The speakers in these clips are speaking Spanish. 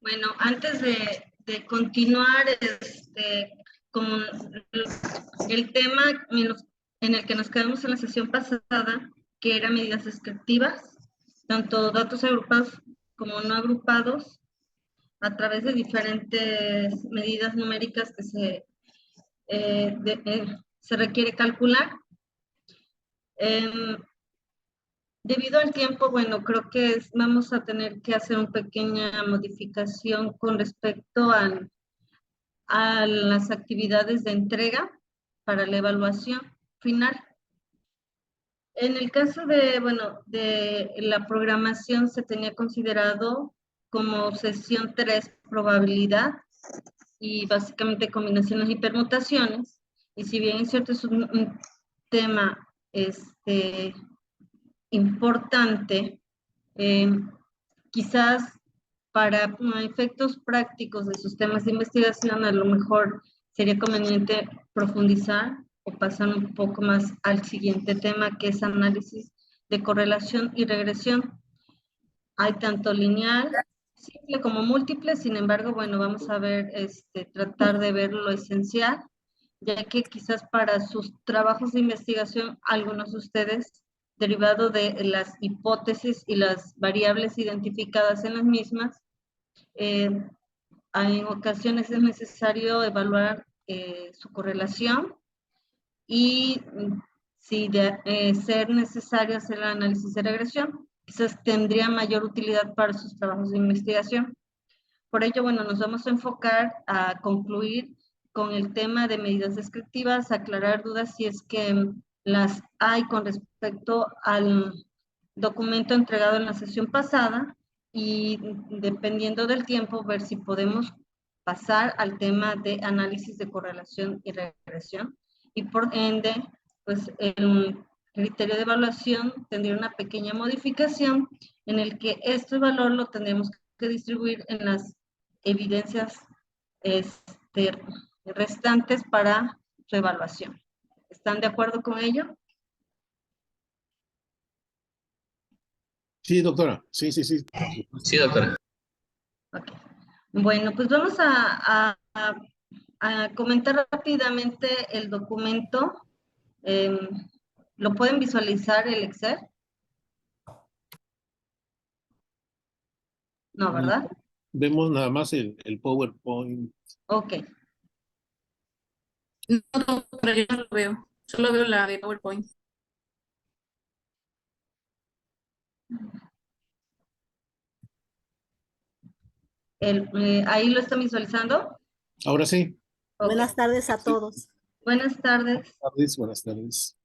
Bueno, antes de continuar con el tema en el que nos quedamos en la sesión pasada, que eran medidas descriptivas, tanto datos agrupados como no agrupados, a través de diferentes medidas numéricas que se requiere calcular. Debido al tiempo, bueno, creo que vamos a tener que hacer una pequeña modificación con respecto a las actividades de entrega para la evaluación final. En el caso de la programación se tenía considerado como sesión 3 probabilidad y básicamente combinaciones y permutaciones. Y si bien es cierto, es un tema importante, quizás para efectos prácticos de sus temas de investigación, a lo mejor sería conveniente profundizar o pasar un poco más al siguiente tema, que es análisis de correlación y regresión. Hay tanto lineal, simple como múltiple, sin embargo, bueno, vamos a ver, tratar de ver lo esencial, ya que quizás para sus trabajos de investigación, algunos de ustedes, derivado de las hipótesis y las variables identificadas en las mismas, en ocasiones es necesario evaluar su correlación y si de ser necesario hacer el análisis de regresión, quizás tendría mayor utilidad para sus trabajos de investigación. Por ello, bueno, nos vamos a enfocar a concluir con el tema de medidas descriptivas, aclarar dudas si es que las hay con respecto al documento entregado en la sesión pasada y dependiendo del tiempo ver si podemos pasar al tema de análisis de correlación y regresión y por ende pues el criterio de evaluación tendría una pequeña modificación en el que este valor lo tendremos que distribuir en las evidencias restantes para su evaluación. ¿Están de acuerdo con ello? Sí, doctora. Sí. Sí, doctora. Okay. Bueno, pues vamos a comentar rápidamente el documento. ¿Lo pueden visualizar el Excel? No, ¿verdad? Vemos nada más el PowerPoint. Ok. No, doctora, yo no lo veo. Solo veo la de PowerPoint. ¿Ahí lo están visualizando? Ahora sí. Okay. Buenas tardes a todos. Buenas tardes. Buenas tardes.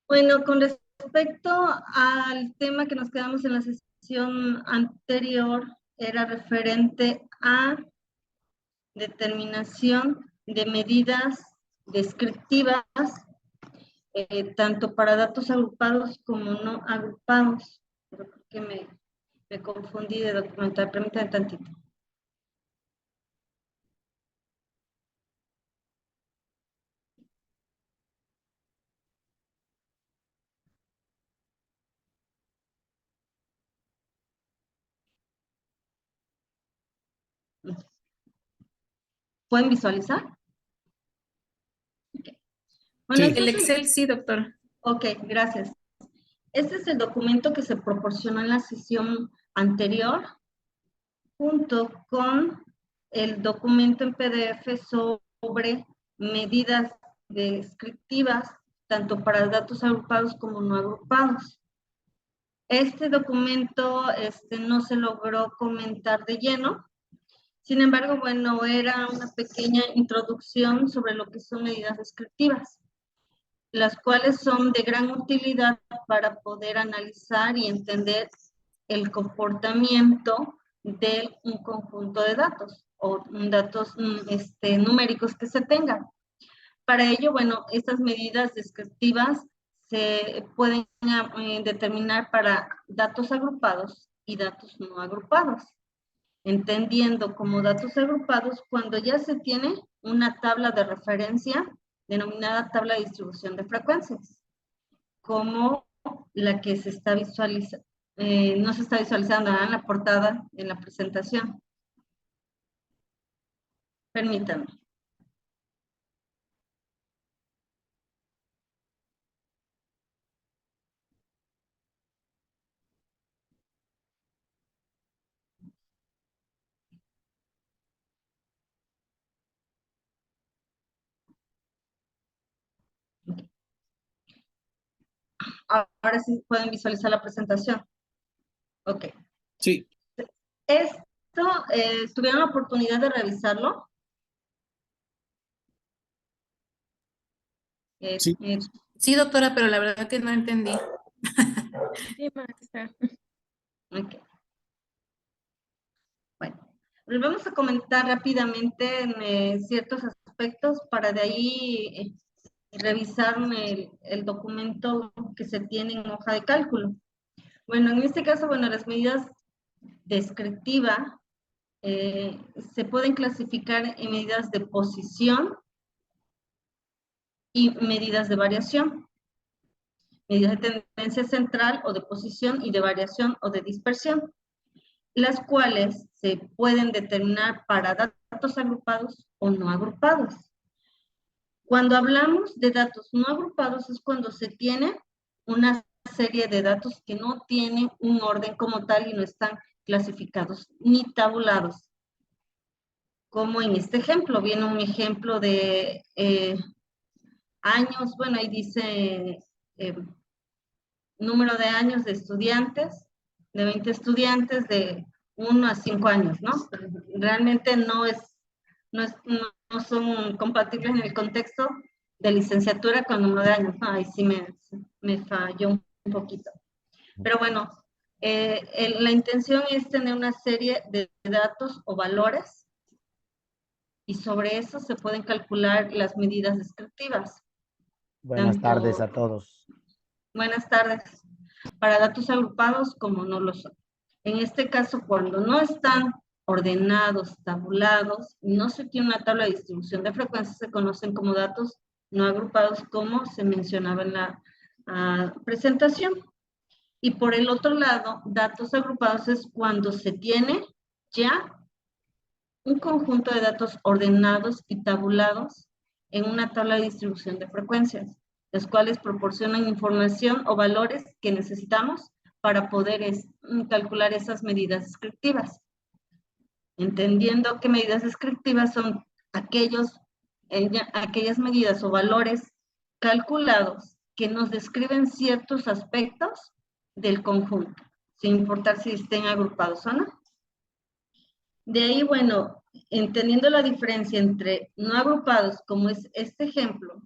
Bueno, con respecto al tema que nos quedamos en la sesión anterior, era referente a determinación de medidas descriptivas, tanto para datos agrupados como no agrupados. Pero creo que me confundí de documentar. Permítanme tantito. ¿Pueden visualizar? Okay. Bueno, Sí. El Excel sí, doctora. Ok, gracias. Este es el documento que se proporcionó en la sesión anterior, junto con el documento en PDF sobre medidas descriptivas, tanto para datos agrupados como no agrupados. Este documento no se logró comentar de lleno. Sin embargo, bueno, era una pequeña introducción sobre lo que son medidas descriptivas, las cuales son de gran utilidad para poder analizar y entender el comportamiento de un conjunto de datos o datos numéricos que se tengan. Para ello, bueno, estas medidas descriptivas se pueden determinar para datos agrupados y datos no agrupados, entendiendo como datos agrupados cuando ya se tiene una tabla de referencia denominada tabla de distribución de frecuencias, como la que se está visualizando, no se está visualizando en la portada, en la presentación. Permítanme. Ahora sí pueden visualizar la presentación. Ok. Sí, Esto, ¿tuvieron la oportunidad de revisarlo? sí. Sí, doctora, pero la verdad que no entendí. Sí, maestra. Ok. Bueno, les vamos a comentar rápidamente ciertos aspectos para de ahí revisar el documento que se tiene en hoja de cálculo. Bueno, en este caso, bueno, las medidas descriptivas se pueden clasificar en medidas de posición y medidas de variación. Medidas de tendencia central o de posición y de variación o de dispersión, las cuales se pueden determinar para datos agrupados o no agrupados. Cuando hablamos de datos no agrupados es cuando se tiene una serie de datos que no tienen un orden como tal y no están clasificados ni tabulados. Como en este ejemplo, viene un ejemplo de años, bueno, ahí dice número de años de estudiantes, de 20 estudiantes de 1 a 5 años, ¿no? Realmente no son compatibles en el contexto de licenciatura con número de años, ¿no? Ahí sí me falló un poquito. Pero bueno, la intención es tener una serie de datos o valores y sobre eso se pueden calcular las medidas descriptivas. Buenas Tanto- tardes a todos. Buenas tardes. Para datos agrupados como no lo son. En este caso, cuando no están ordenados, tabulados, no se tiene una tabla de distribución de frecuencias, se conocen como datos no agrupados, como se mencionaba en la presentación. Y por el otro lado, datos agrupados es cuando se tiene ya un conjunto de datos ordenados y tabulados en una tabla de distribución de frecuencias, las cuales proporcionan información o valores que necesitamos para poder calcular esas medidas descriptivas. Entendiendo que medidas descriptivas son aquellas medidas o valores calculados que nos describen ciertos aspectos del conjunto, sin importar si estén agrupados o no. De ahí, bueno, entendiendo la diferencia entre no agrupados, como es este ejemplo,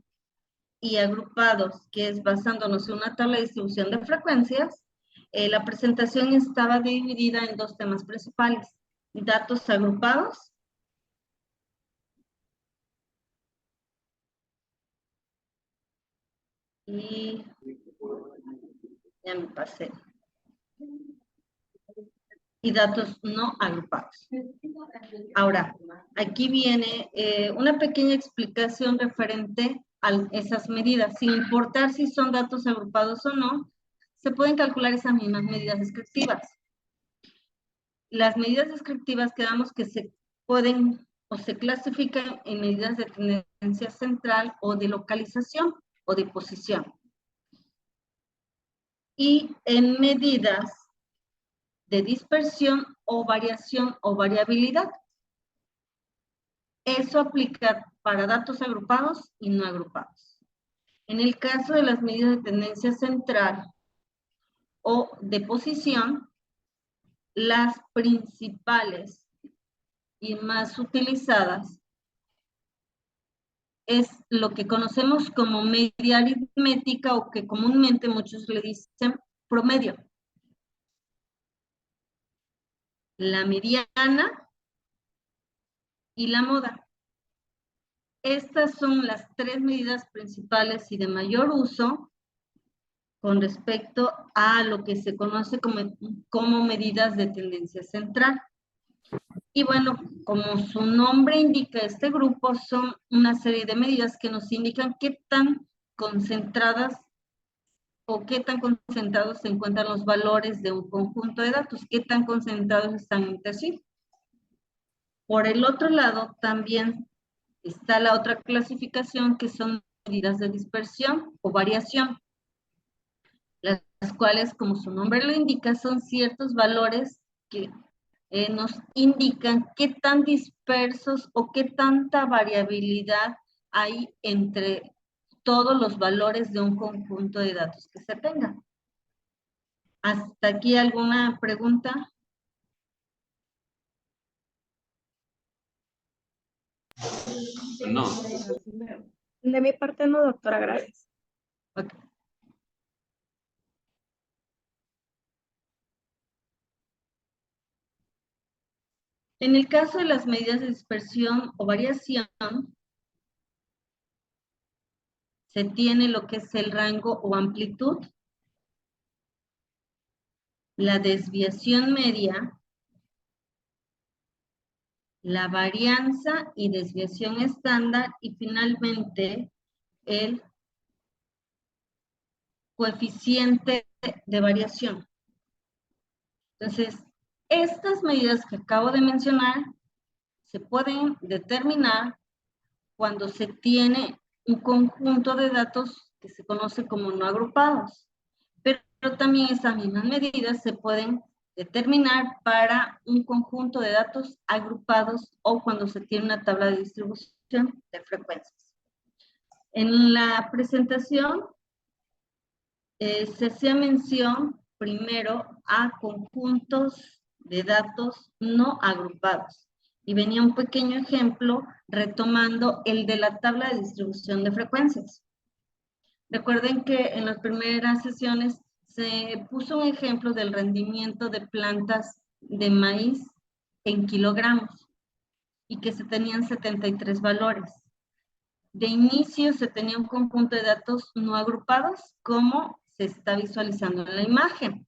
y agrupados, que es basándonos en una tabla de distribución de frecuencias, la presentación estaba dividida en dos temas principales: datos agrupados y ya me pasé. Y datos no agrupados. Ahora, aquí viene una pequeña explicación referente a esas medidas. Sin importar si son datos agrupados o no, se pueden calcular esas mismas medidas descriptivas. Las medidas descriptivas quedamos que se pueden o se clasifican en medidas de tendencia central o de localización o de posición. Y en medidas de dispersión o variación o variabilidad. Eso aplica para datos agrupados y no agrupados. En el caso de las medidas de tendencia central o de posición, las principales y más utilizadas es lo que conocemos como media aritmética, o que comúnmente muchos le dicen promedio. La mediana y la moda. Estas son las tres medidas principales y de mayor uso con respecto a lo que se conoce como medidas de tendencia central. Y bueno, como su nombre indica, este grupo son una serie de medidas que nos indican qué tan concentradas o qué tan concentrados se encuentran los valores de un conjunto de datos, qué tan concentrados están entre sí. Por el otro lado, también está la otra clasificación, que son medidas de dispersión o variación, las cuales, como su nombre lo indica, son ciertos valores que nos indican qué tan dispersos o qué tanta variabilidad hay entre todos los valores de un conjunto de datos que se tengan. ¿Hasta aquí alguna pregunta? No. De mi parte no, doctora, gracias. Ok. En el caso de las medidas de dispersión o variación, se tiene lo que es el rango o amplitud, la desviación media, la varianza y desviación estándar, y finalmente el coeficiente de variación. Entonces, estas medidas que acabo de mencionar se pueden determinar cuando se tiene un conjunto de datos que se conoce como no agrupados. Pero también estas mismas medidas se pueden determinar para un conjunto de datos agrupados o cuando se tiene una tabla de distribución de frecuencias. En la presentación se hacía mención primero a conjuntos de datos no agrupados. Y venía un pequeño ejemplo retomando el de la tabla de distribución de frecuencias. Recuerden que en las primeras sesiones se puso un ejemplo del rendimiento de plantas de maíz en kilogramos y que se tenían 73 valores. De inicio se tenía un conjunto de datos no agrupados, como se está visualizando en la imagen.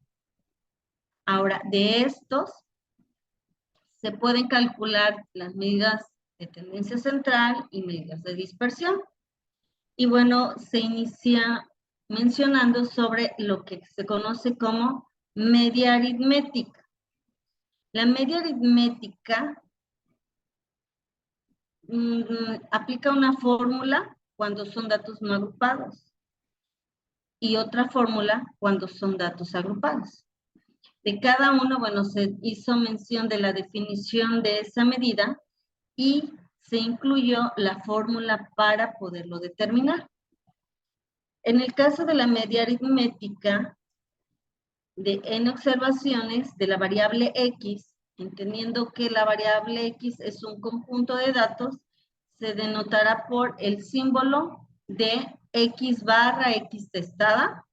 Ahora, de estos se pueden calcular las medidas de tendencia central y medidas de dispersión. Y bueno, se inicia mencionando sobre lo que se conoce como media aritmética. La media aritmética aplica una fórmula cuando son datos no agrupados y otra fórmula cuando son datos agrupados. De cada uno, bueno, se hizo mención de la definición de esa medida y se incluyó la fórmula para poderlo determinar. En el caso de la media aritmética de n observaciones de la variable x, entendiendo que la variable x es un conjunto de datos, se denotará por el símbolo de x barra x testada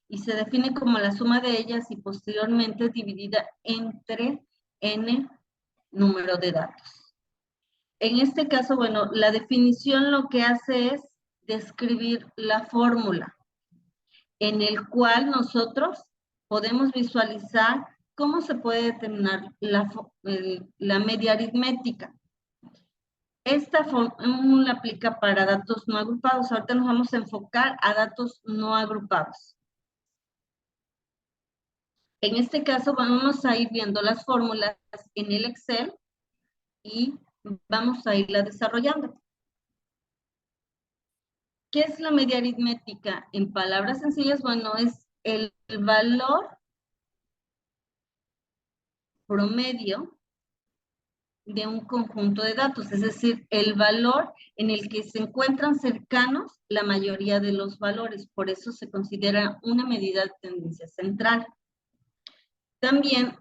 y se define como la suma de ellas y posteriormente dividida entre n número de datos. En este caso, bueno, la definición lo que hace es describir la fórmula en el cual nosotros podemos visualizar cómo se puede determinar la media aritmética. Esta fórmula aplica para datos no agrupados. Ahorita nos vamos a enfocar a datos no agrupados. En este caso vamos a ir viendo las fórmulas en el Excel y vamos a irla desarrollando. ¿Qué es la media aritmética? En palabras sencillas, bueno, es el valor promedio de un conjunto de datos, es decir, el valor en el que se encuentran cercanos la mayoría de los valores. Por eso se considera una medida de tendencia central. También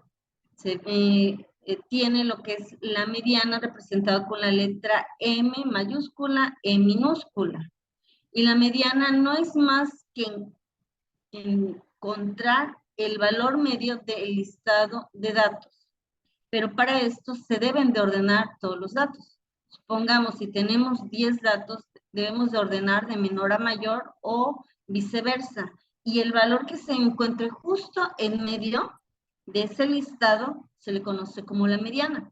se tiene lo que es la mediana representada con la letra M mayúscula, E minúscula. Y la mediana no es más que encontrar el valor medio del listado de datos. Pero para esto se deben de ordenar todos los datos. Supongamos, si tenemos 10 datos, debemos de ordenar de menor a mayor o viceversa. Y el valor que se encuentre justo en medio de ese listado se le conoce como la mediana.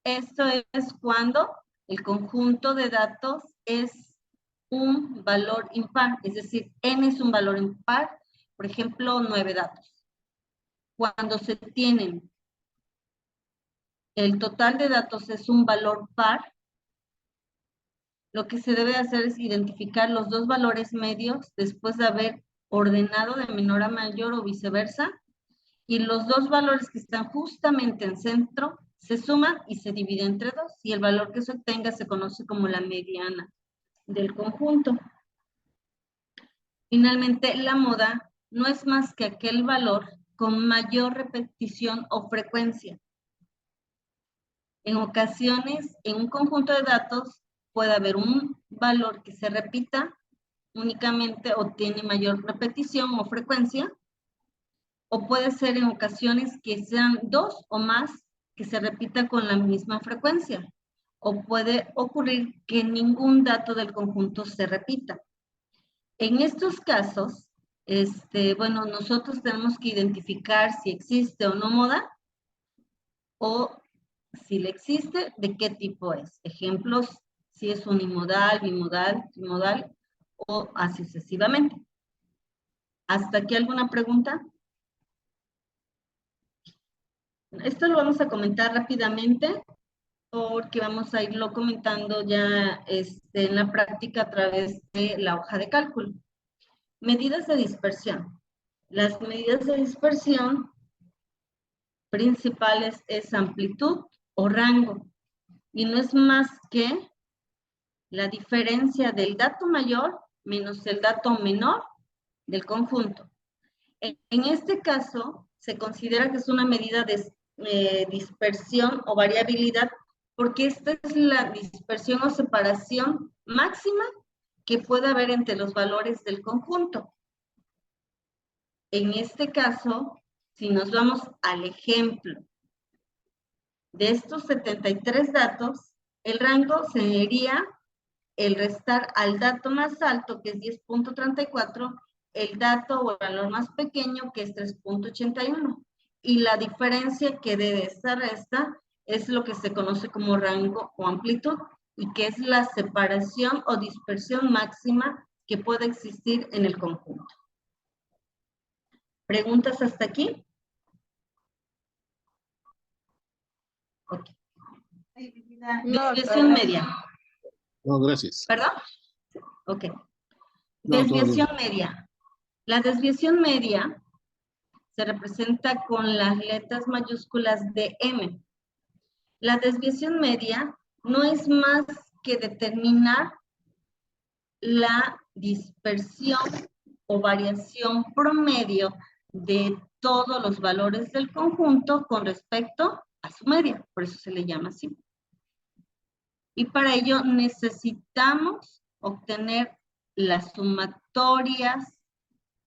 Esto es cuando el conjunto de datos es un valor impar, es decir, n es un valor impar, por ejemplo, 9 datos. Cuando se tienen el total de datos es un valor par, lo que se debe hacer es identificar los dos valores medios después de haber ordenado de menor a mayor o viceversa, y los dos valores que están justamente en centro se suman y se dividen entre dos, y el valor que se obtenga se conoce como la mediana del conjunto. Finalmente, la moda no es más que aquel valor con mayor repetición o frecuencia. En ocasiones, en un conjunto de datos, puede haber un valor que se repita únicamente o tiene mayor repetición o frecuencia, o puede ser en ocasiones que sean dos o más que se repita con la misma frecuencia, o puede ocurrir que ningún dato del conjunto se repita. En estos casos, bueno, nosotros tenemos que identificar si existe o no moda, o si le existe, de qué tipo es. Ejemplos, si es unimodal, bimodal, trimodal, o así sucesivamente. ¿Hasta aquí alguna pregunta? Esto lo vamos a comentar rápidamente porque vamos a irlo comentando ya en la práctica a través de la hoja de cálculo. Medidas de dispersión. Las medidas de dispersión principales es amplitud o rango, y no es más que la diferencia del dato mayor menos el dato menor del conjunto. En este caso, se considera que es una medida de dispersión o variabilidad, porque esta es la dispersión o separación máxima que puede haber entre los valores del conjunto. En este caso, si nos vamos al ejemplo de estos 73 datos, el rango sería el restar al dato más alto, que es 10.34, el dato o el valor más pequeño, que es 3.81. Y la diferencia que de esta resta es lo que se conoce como rango o amplitud, y que es la separación o dispersión máxima que puede existir en el conjunto. ¿Preguntas hasta aquí? Ok. Desviación media. No, gracias. ¿Perdón? Ok. No, Desviación media. La desviación media se representa con las letras mayúsculas de M. La desviación media no es más que determinar la dispersión o variación promedio de todos los valores del conjunto con respecto a su media. Por eso se le llama así. Y para ello necesitamos obtener las sumatorias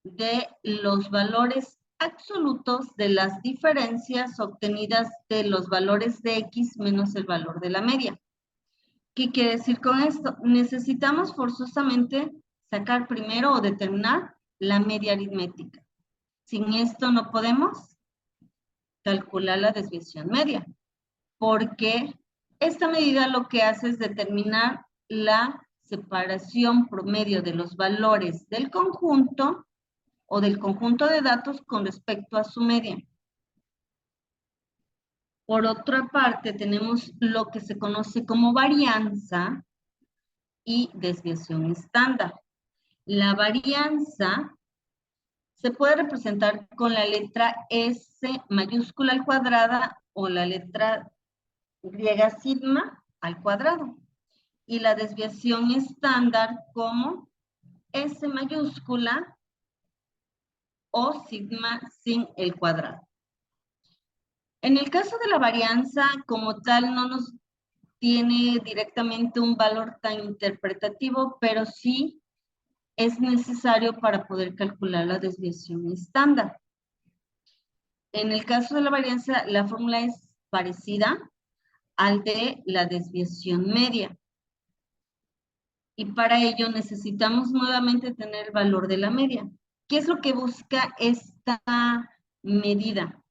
de los valores absolutos de las diferencias obtenidas de los valores de X menos el valor de la media. ¿Qué quiere decir con esto? Necesitamos forzosamente sacar primero o determinar la media aritmética. Sin esto no podemos calcular la desviación media, porque esta medida lo que hace es determinar la separación promedio de los valores del conjunto o del conjunto de datos con respecto a su media. Por otra parte, tenemos lo que se conoce como varianza y desviación estándar. La varianza se puede representar con la letra S mayúscula al cuadrada o la letra griega sigma al cuadrado. Y la desviación estándar como S mayúscula o sigma sin el cuadrado. En el caso de la varianza, como tal, no nos tiene directamente un valor tan interpretativo, pero sí es necesario para poder calcular la desviación estándar. En el caso de la varianza, la fórmula es parecida al de la desviación media. Y para ello necesitamos nuevamente tener el valor de la media. ¿Qué es lo que busca esta medida?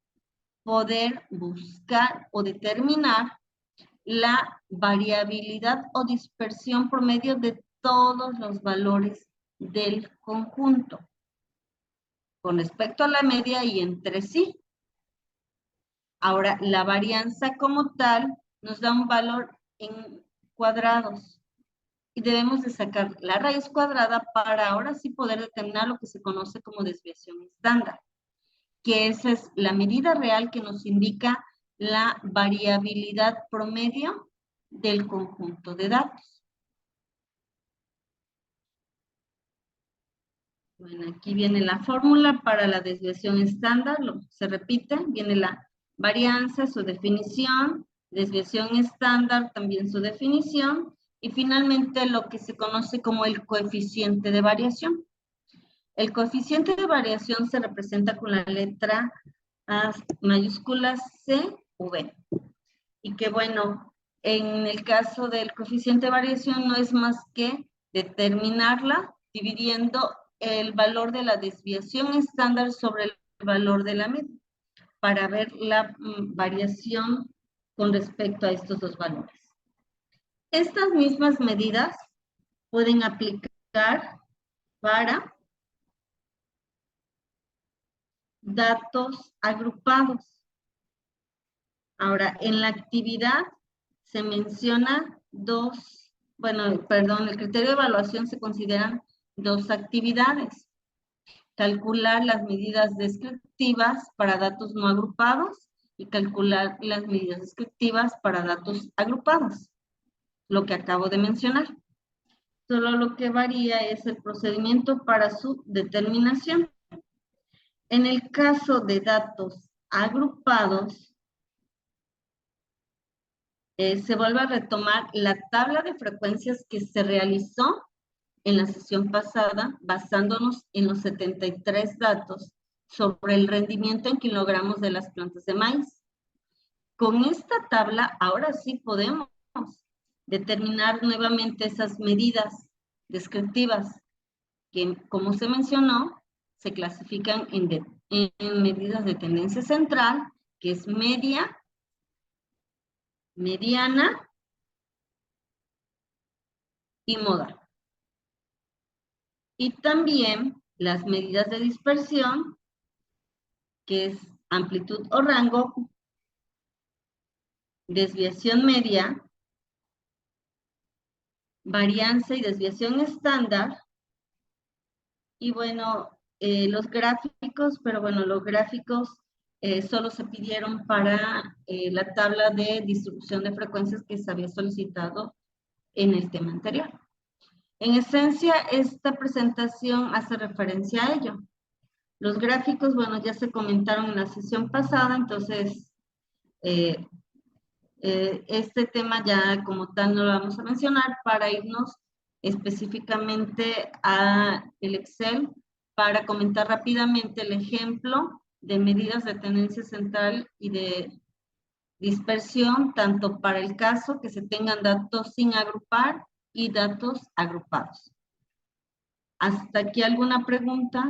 Poder buscar o determinar la variabilidad o dispersión promedio de todos los valores del conjunto con respecto a la media y entre sí. Ahora, la varianza como tal nos da un valor en cuadrados. Y debemos de sacar la raíz cuadrada para ahora sí poder determinar lo que se conoce como desviación estándar, que esa es la medida real que nos indica la variabilidad promedio del conjunto de datos. Bueno, aquí viene la fórmula para la desviación estándar, se repite, viene la varianza, su definición, desviación estándar, también su definición, y finalmente lo que se conoce como el coeficiente de variación. El coeficiente de variación se representa con la letra mayúscula C o V. Y que bueno, en el caso del coeficiente de variación no es más que determinarla dividiendo el valor de la desviación estándar sobre el valor de la media para ver la variación con respecto a estos dos valores. Estas mismas medidas pueden aplicar para datos agrupados. Ahora, en la actividad se menciona el criterio de evaluación se consideran dos actividades. Calcular las medidas descriptivas para datos no agrupados y calcular las medidas descriptivas para datos agrupados, lo que acabo de mencionar. Solo lo que varía es el procedimiento para su determinación. En el caso de datos agrupados, se vuelve a retomar la tabla de frecuencias que se realizó en la sesión pasada, basándonos en los 73 datos sobre el rendimiento en kilogramos de las plantas de maíz. Con esta tabla, ahora sí podemos determinar nuevamente esas medidas descriptivas que, como se mencionó, se clasifican en medidas de tendencia central, que es media, mediana y modal. Y también las medidas de dispersión, que es amplitud o rango, desviación media, varianza y desviación estándar. Y bueno, los gráficos, los gráficos solo se pidieron para la tabla de distribución de frecuencias que se había solicitado en el tema anterior. En esencia, esta presentación hace referencia a ello. Los gráficos, ya se comentaron en la sesión pasada, entonces este tema ya como tal no lo vamos a mencionar para irnos específicamente a el Excel para comentar rápidamente el ejemplo de medidas de tendencia central y de dispersión, tanto para el caso que se tengan datos sin agrupar y datos agrupados. ¿Hasta aquí alguna pregunta?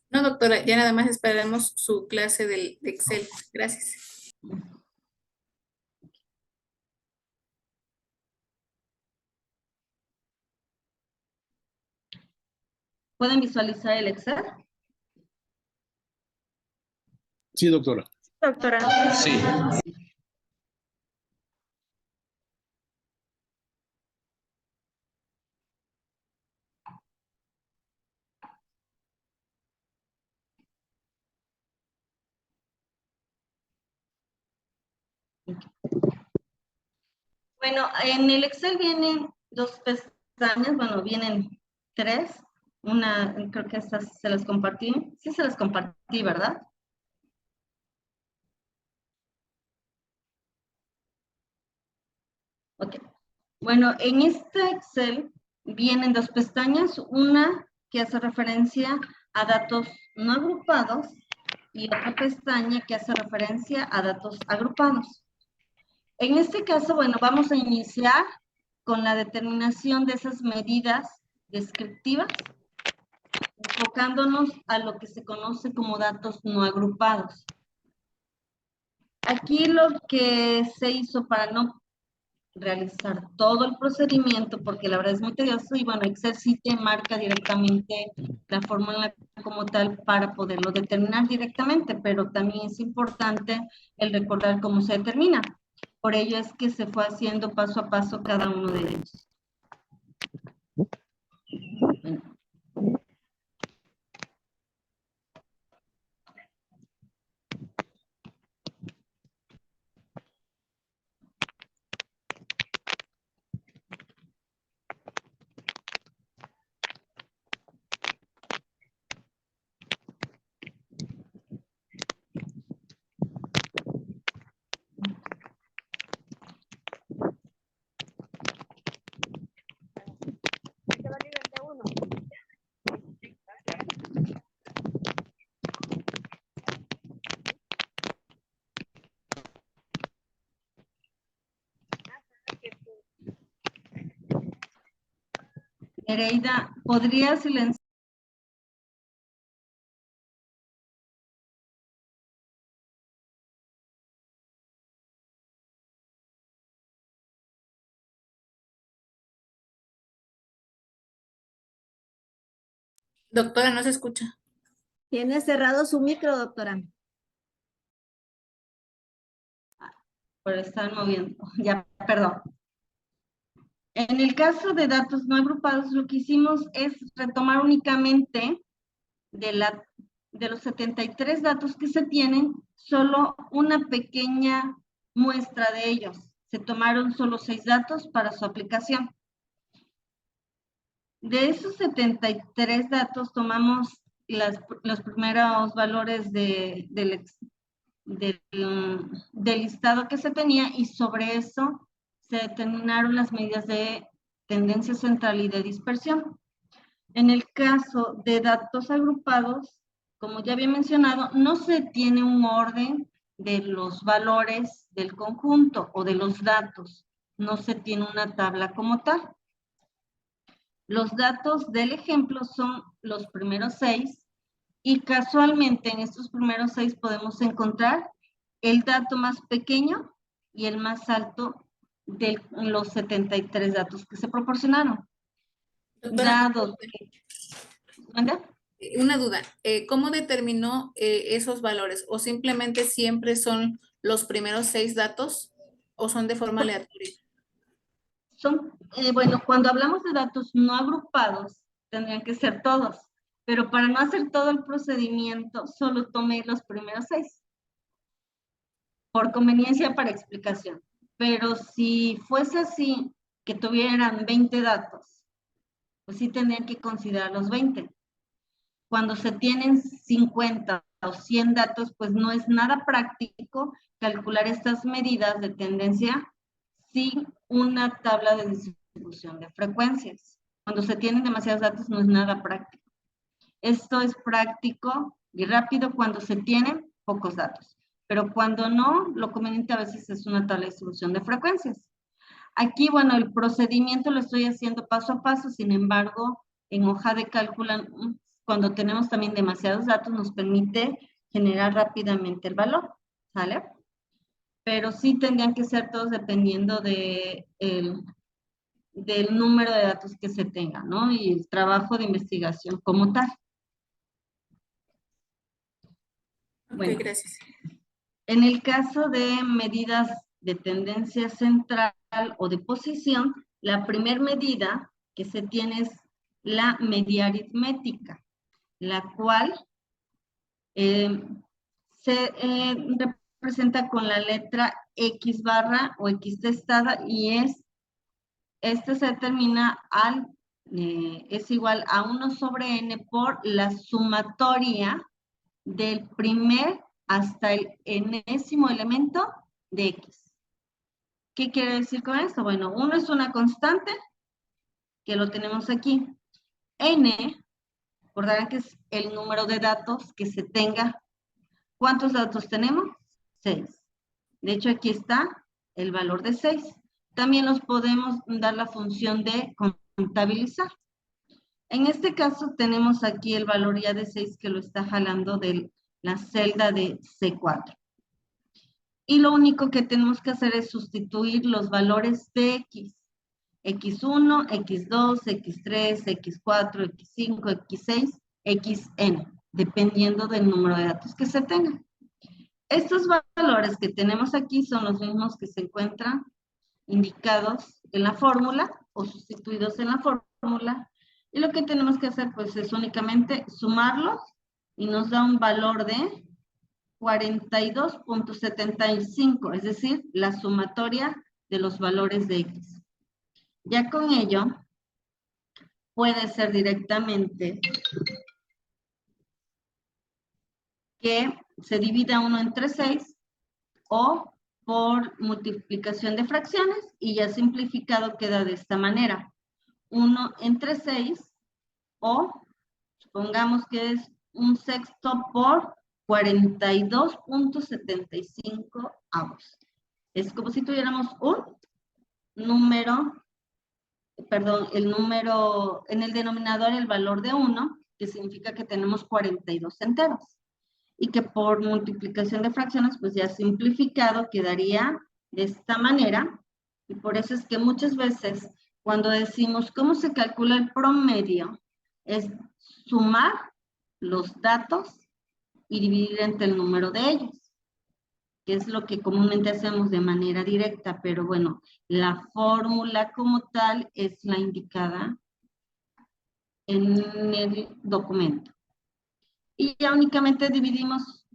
No, doctora, ya nada más esperamos su clase de Excel. Gracias. ¿Pueden visualizar el Excel? Sí, doctora. Doctora. Sí. Bueno, en el Excel vienen dos pestañas, vienen tres. Una, creo que estas se las compartí. Sí, se las compartí, ¿verdad? Ok. Bueno, en este Excel vienen dos pestañas. Una que hace referencia a datos no agrupados y otra pestaña que hace referencia a datos agrupados. En este caso, vamos a iniciar con la determinación de esas medidas descriptivas, enfocándonos a lo que se conoce como datos no agrupados. Aquí lo que se hizo para no realizar todo el procedimiento, porque la verdad es muy tedioso, y bueno, Excel sí te marca directamente la fórmula como tal para poderlo determinar directamente, pero también es importante el recordar cómo se determina. Por ello es que se fue haciendo paso a paso cada uno de ellos. Bueno. Nereida, ¿podría silenciar? Doctora, no se escucha. Tiene cerrado su micro, doctora. Por estar moviendo, ya, perdón. En el caso de datos no agrupados, lo que hicimos es retomar únicamente de los 73 datos que se tienen, solo una pequeña muestra de ellos. Se tomaron solo 6 datos para su aplicación. De esos 73 datos tomamos los primeros valores del listado que se tenía, y sobre eso se determinaron las medidas de tendencia central y de dispersión. En el caso de datos agrupados, como ya había mencionado, no se tiene un orden de los valores del conjunto o de los datos. No se tiene una tabla como tal. Los datos del ejemplo son los primeros 6, y casualmente en estos primeros 6 podemos encontrar el dato más pequeño y el más alto de los 73 datos que se proporcionaron. Doctora, Dados. ¿Manda? una duda. ¿Cómo determinó esos valores? ¿O simplemente siempre son los primeros 6 datos o son de forma aleatoria? Bueno, cuando hablamos de datos no agrupados, tendrían que ser todos, pero para no hacer todo el procedimiento, solo tomé los primeros 6, por conveniencia para explicación. Pero si fuese así, que tuvieran 20 datos, pues sí tendrían que considerar los 20. Cuando se tienen 50 o 100 datos, pues no es nada práctico calcular estas medidas de tendencia sin una tabla de distribución de frecuencias. Cuando se tienen demasiados datos no es nada práctico. Esto es práctico y rápido cuando se tienen pocos datos, pero cuando no, lo conveniente a veces es una tabla de distribución de frecuencias. Aquí, bueno, el procedimiento lo estoy haciendo paso a paso, sin embargo, en hoja de cálculo, cuando tenemos también demasiados datos, nos permite generar rápidamente el valor, ¿sale? Pero sí tendrían que ser todos dependiendo del número de datos que se tenga, ¿no? Y el trabajo de investigación como tal. Ok, Bueno, gracias. en el caso de medidas de tendencia central o de posición, la primera medida que se tiene es la media aritmética, la cual se representa con la letra X barra o X testada, y este se determina es igual a 1 sobre n por la sumatoria del primer hasta el enésimo elemento de X. ¿Qué quiere decir con esto? Bueno, 1 es una constante, que lo tenemos aquí. N, recordarán que es el número de datos que se tenga. ¿Cuántos datos tenemos? 6. De hecho, aquí está el valor de 6. También los podemos dar la función de contabilizar. En este caso tenemos aquí el valor ya de 6 que lo está jalando de la celda de C4. y lo único que tenemos que hacer es sustituir los valores de X. X1, X2, X3, X4, X5, X6, Xn, dependiendo del número de datos que se tengan. Estos valores que tenemos aquí son los mismos que se encuentran indicados en la fórmula o sustituidos en la fórmula. Y lo que tenemos que hacer pues es únicamente sumarlos y nos da un valor de 42.75, es decir, la sumatoria de los valores de X. Ya con ello, puede ser directamente que se divida 1 entre 6 o por multiplicación de fracciones y ya simplificado queda de esta manera. 1 entre 6 o supongamos que es 1/6 por 42.75 avos. Es como si tuviéramos un número, perdón, el número, en el denominador el valor de 1, que significa que tenemos 42 enteros. Y que por multiplicación de fracciones, pues ya simplificado quedaría de esta manera. Y por eso es que muchas veces cuando decimos cómo se calcula el promedio, es sumar los datos y dividir entre el número de ellos, que es lo que comúnmente hacemos de manera directa, pero bueno, la fórmula como tal es la indicada en el documento. Y ya únicamente dividimos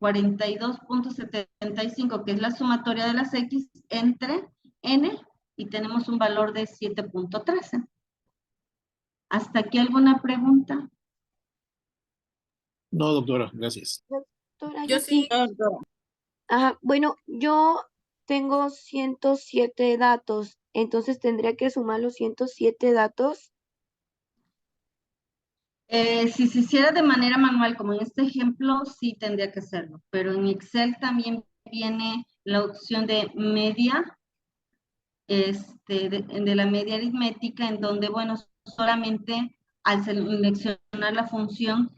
42.75, que es la sumatoria de las X, entre N, y tenemos un valor de 7.13. ¿Hasta aquí alguna pregunta? No, doctora, gracias. Doctora, Yo sí, bueno, yo tengo 107 datos, entonces tendría que sumar los 107 datos. Si se hiciera de manera manual, como en este ejemplo, sí tendría que hacerlo, pero en Excel también viene la opción de media, de la media aritmética, en donde, bueno, solamente al seleccionar la función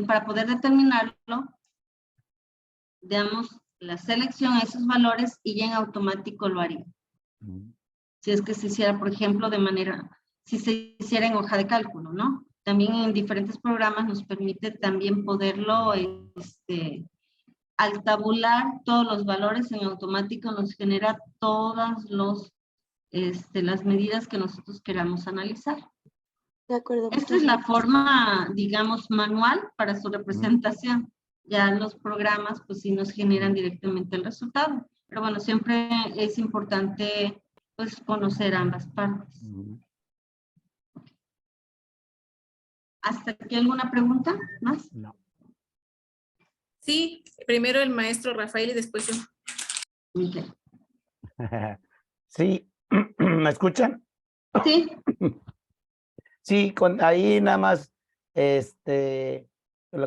para poder determinarlo, damos la selección a esos valores y ya en automático lo haría. Si es que se hiciera, por ejemplo, si se hiciera en hoja de cálculo, ¿no? También en diferentes programas nos permite también poderlo, al tabular todos los valores en automático nos genera todas las medidas que nosotros queramos analizar. De acuerdo. Esta es la forma, digamos, manual para su representación. Ya los programas, pues sí nos generan directamente el resultado. Pero bueno, siempre es importante, pues, conocer ambas partes. ¿Hasta aquí alguna pregunta más? No. sí, primero el maestro Rafael y después yo. Okay. Sí, ¿me escuchan? Sí, Sí, ahí nada más,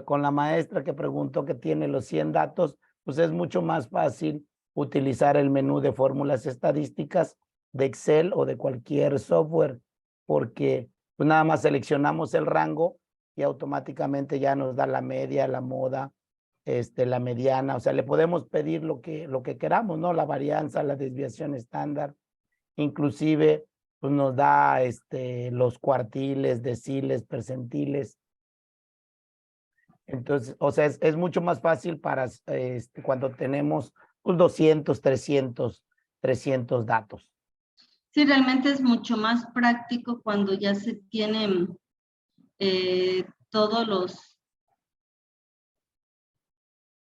con la maestra que preguntó que tiene los 100 datos, pues es mucho más fácil utilizar el menú de fórmulas estadísticas de Excel o de cualquier software, porque pues nada más seleccionamos el rango y automáticamente ya nos da la media, la moda, la mediana, o sea, le podemos pedir lo que queramos, ¿no? La varianza, la desviación estándar, inclusive pues nos da los cuartiles, deciles, percentiles. Entonces, o sea, es mucho más fácil para cuando tenemos pues, 200, 300 datos. sí, realmente es mucho más práctico cuando ya se tienen todos los,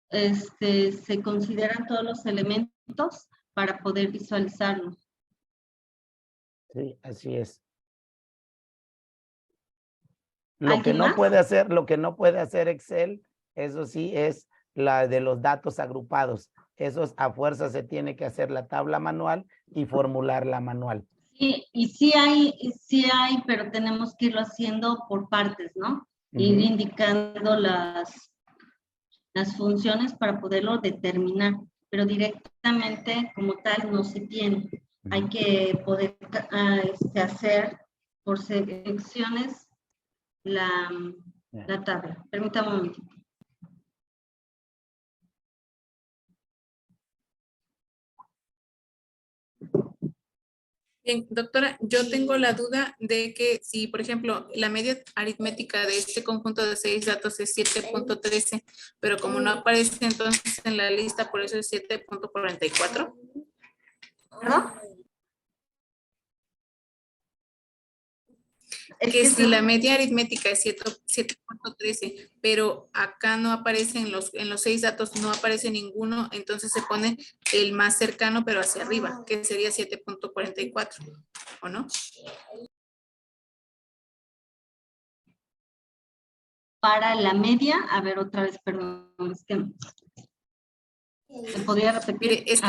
se consideran todos los elementos para poder visualizarlo. Sí, así es. Lo que ¿Alguien no más? puede hacer Excel, eso sí, es la de los datos agrupados. Esos a fuerza se tiene que hacer la tabla manual y formularla manual. Sí, y sí hay, pero tenemos que irlo haciendo por partes, ¿no? Ir indicando las funciones para poderlo determinar, pero directamente como tal no se tiene. Hay que poder hacer por selecciones la tabla. Permítame un momento. Bien, doctora, yo tengo la duda de que si, por ejemplo, la media aritmética de este conjunto de 6 datos es 7.13, pero como no aparece entonces en la lista, por eso es 7.44. ¿Perdón? Es Que que si la media aritmética es 7.13, pero acá no aparece en los 6 datos, no aparece ninguno, entonces se pone el más cercano, pero hacia arriba, que sería 7.44, ¿o no? para la media, a ver otra vez, perdón, es que ¿se podría repetir? Mire, es que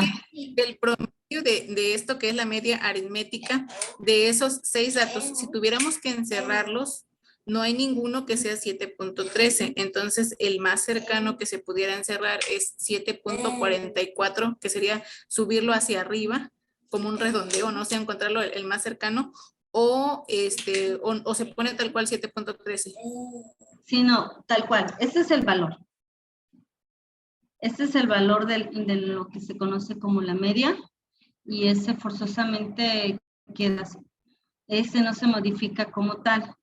del promedio de esto que es la media aritmética, de esos 6 datos, si tuviéramos que encerrarlos, no hay ninguno que sea 7.13. Entonces, el más cercano que se pudiera encerrar es 7.44, que sería subirlo hacia arriba, como un redondeo, no sé, encontrarlo el más cercano, o se pone tal cual 7.13. Sí, no, tal cual. Este es el valor. Este es el valor de lo que se conoce como la media y ese forzosamente queda así. Ese no se modifica como tal.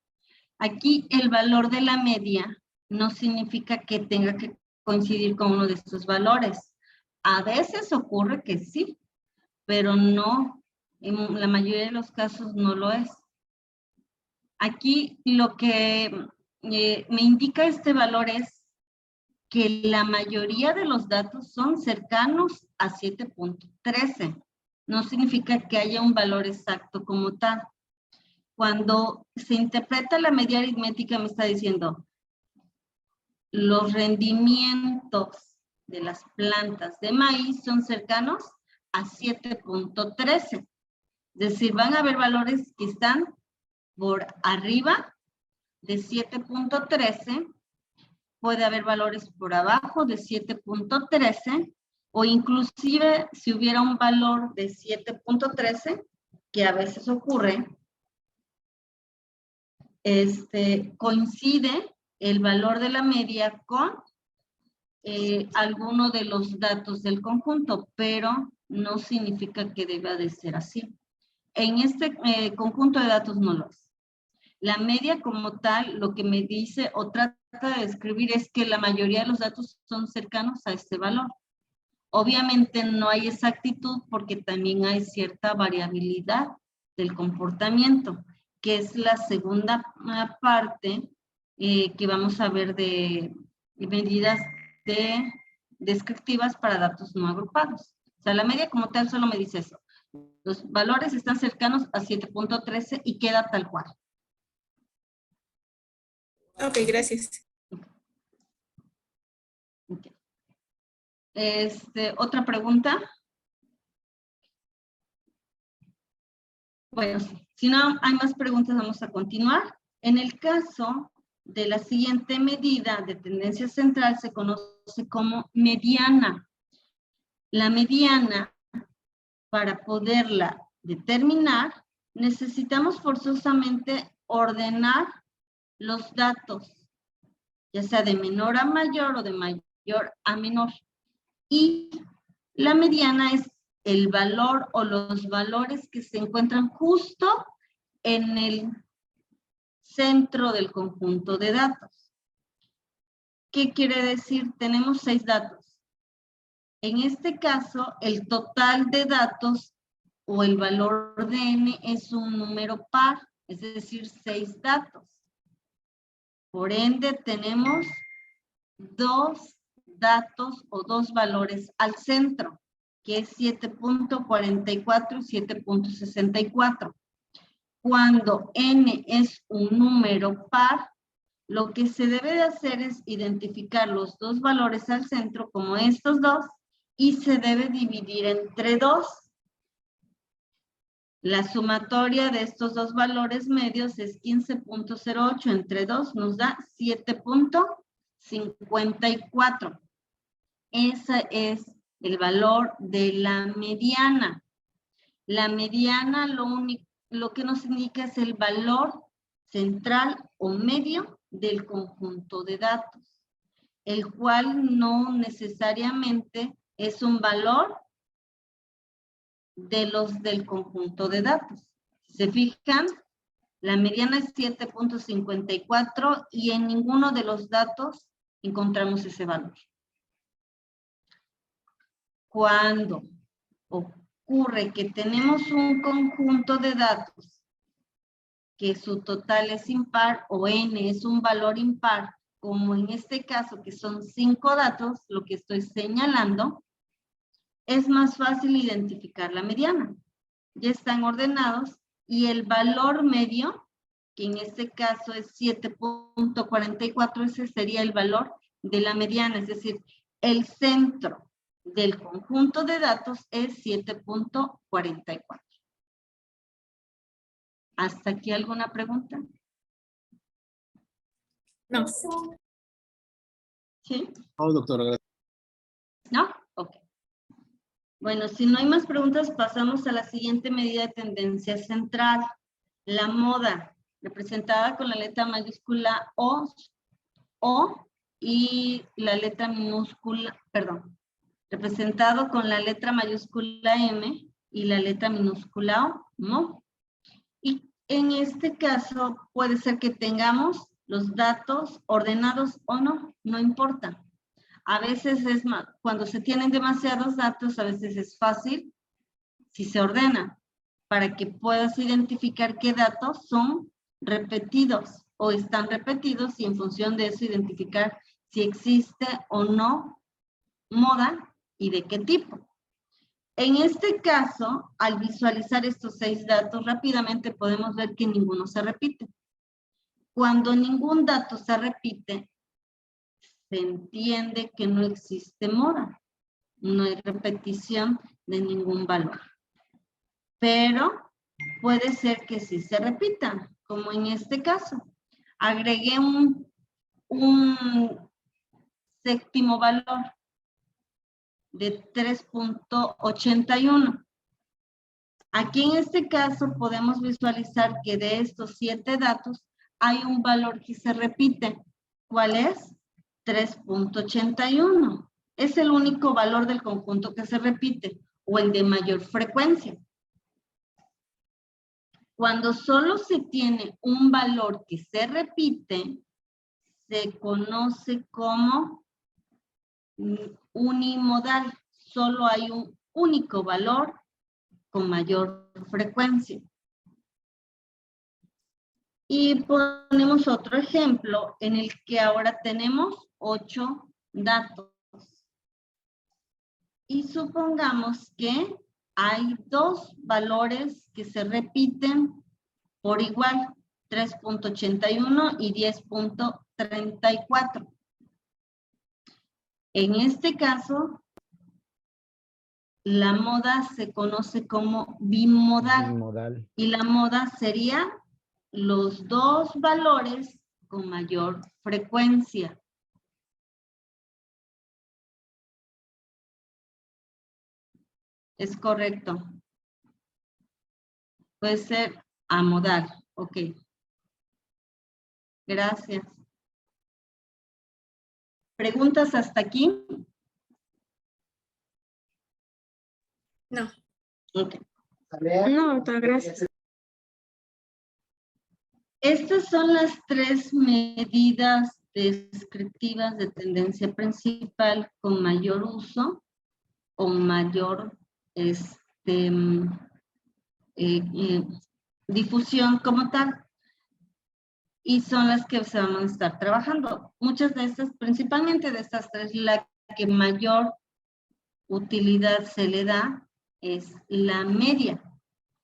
Aquí el valor de la media no significa que tenga que coincidir con uno de estos valores. A veces ocurre que sí, pero no, en la mayoría de los casos no lo es. Aquí lo que me indica este valor es que la mayoría de los datos son cercanos a 7.13. No significa que haya un valor exacto como tal. Cuando se interpreta la media aritmética me está diciendo los rendimientos de las plantas de maíz son cercanos a 7.13. Es decir, van a haber valores que están por arriba de 7.13, puede haber valores por abajo de 7.13 o inclusive si hubiera un valor de 7.13, que a veces ocurre, coincide el valor de la media con alguno de los datos del conjunto, pero no significa que deba de ser así. En este conjunto de datos no lo es. La media como tal, lo que me dice o trata de describir es que la mayoría de los datos son cercanos a este valor. Obviamente no hay exactitud porque también hay cierta variabilidad del comportamiento, que es la segunda parte que vamos a ver de medidas descriptivas para datos no agrupados. O sea, la media como tal solo me dice eso. Los valores están cercanos a 7.13 y queda tal cual. Ok, gracias. Okay. ¿Otra pregunta? Bueno, si no hay más preguntas, vamos a continuar. En el caso de la siguiente medida de tendencia central se conoce como mediana. La mediana, para poderla determinar, necesitamos forzosamente ordenar los datos, ya sea de menor a mayor o de mayor a menor. Y la mediana es el valor o los valores que se encuentran justo en el centro del conjunto de datos. ¿Qué quiere decir? Tenemos 6 datos. En este caso, el total de datos o el valor de n es un número par, es decir, 6 datos. Por ende, tenemos 2 datos o 2 valores al centro, que es 7.44 y 7.64. Cuando n es un número par, lo que se debe de hacer es identificar los 2 valores al centro como estos 2 y se debe dividir entre 2. La sumatoria de estos 2 valores medios es 15.08 entre 2 nos da 7.54. Ese es el valor de la mediana. La mediana lo que nos indica es el valor central o medio del conjunto de datos, el cual no necesariamente es un valor de los del conjunto de datos. ¿Se fijan? La mediana es 7.54 y en ninguno de los datos encontramos ese valor. Cuando ocurre que tenemos un conjunto de datos que su total es impar o n es un valor impar, como en este caso que son 5 datos, lo que estoy señalando, es más fácil identificar la mediana. Ya están ordenados y el valor medio, que en este caso es 7.44, ese sería el valor de la mediana, es decir, el centro del conjunto de datos es 7.44. ¿Hasta aquí alguna pregunta? No. ¿Sí? No, doctora, gracias. ¿No? Ok. Bueno, si no hay más preguntas, pasamos a la siguiente medida de tendencia central. La moda, representada con la letra mayúscula O y la letra minúscula, perdón, representado con la letra mayúscula M y la letra minúscula O, ¿no? Y en este caso puede ser que tengamos los datos ordenados o no, no importa. A veces es más, cuando se tienen demasiados datos, a veces es fácil si se ordena, para que puedas identificar qué datos son repetidos o están repetidos y en función de eso identificar si existe o no moda y de qué tipo. En este caso, al visualizar estos 6 datos, rápidamente podemos ver que ninguno se repite. Cuando ningún dato se repite, se entiende que no existe moda. No hay repetición de ningún valor. Pero puede ser que sí se repita, como en este caso. Agregué un séptimo valor de 3.81. Aquí en este caso podemos visualizar que de estos 7 datos hay un valor que se repite. ¿Cuál es? 3.81. Es el único valor del conjunto que se repite o el de mayor frecuencia. Cuando solo se tiene un valor que se repite, se conoce como unimodal. Solo hay un único valor con mayor frecuencia. Y ponemos otro ejemplo en el que ahora tenemos 8 datos. Y supongamos que hay 2 valores que se repiten por igual, 3.81 y 10.34. En este caso, la moda se conoce como bimodal. Bimodal. Y la moda sería los 2 valores con mayor frecuencia. Es correcto. Puede ser amodal. Ok. Gracias. ¿Preguntas hasta aquí? No. Ok. No, doctora, gracias. Estas son las 3 medidas descriptivas de tendencia principal con mayor uso o mayor difusión como tal. Y son las que se van a estar trabajando. Muchas de estas, principalmente de estas 3, la que mayor utilidad se le da es la media.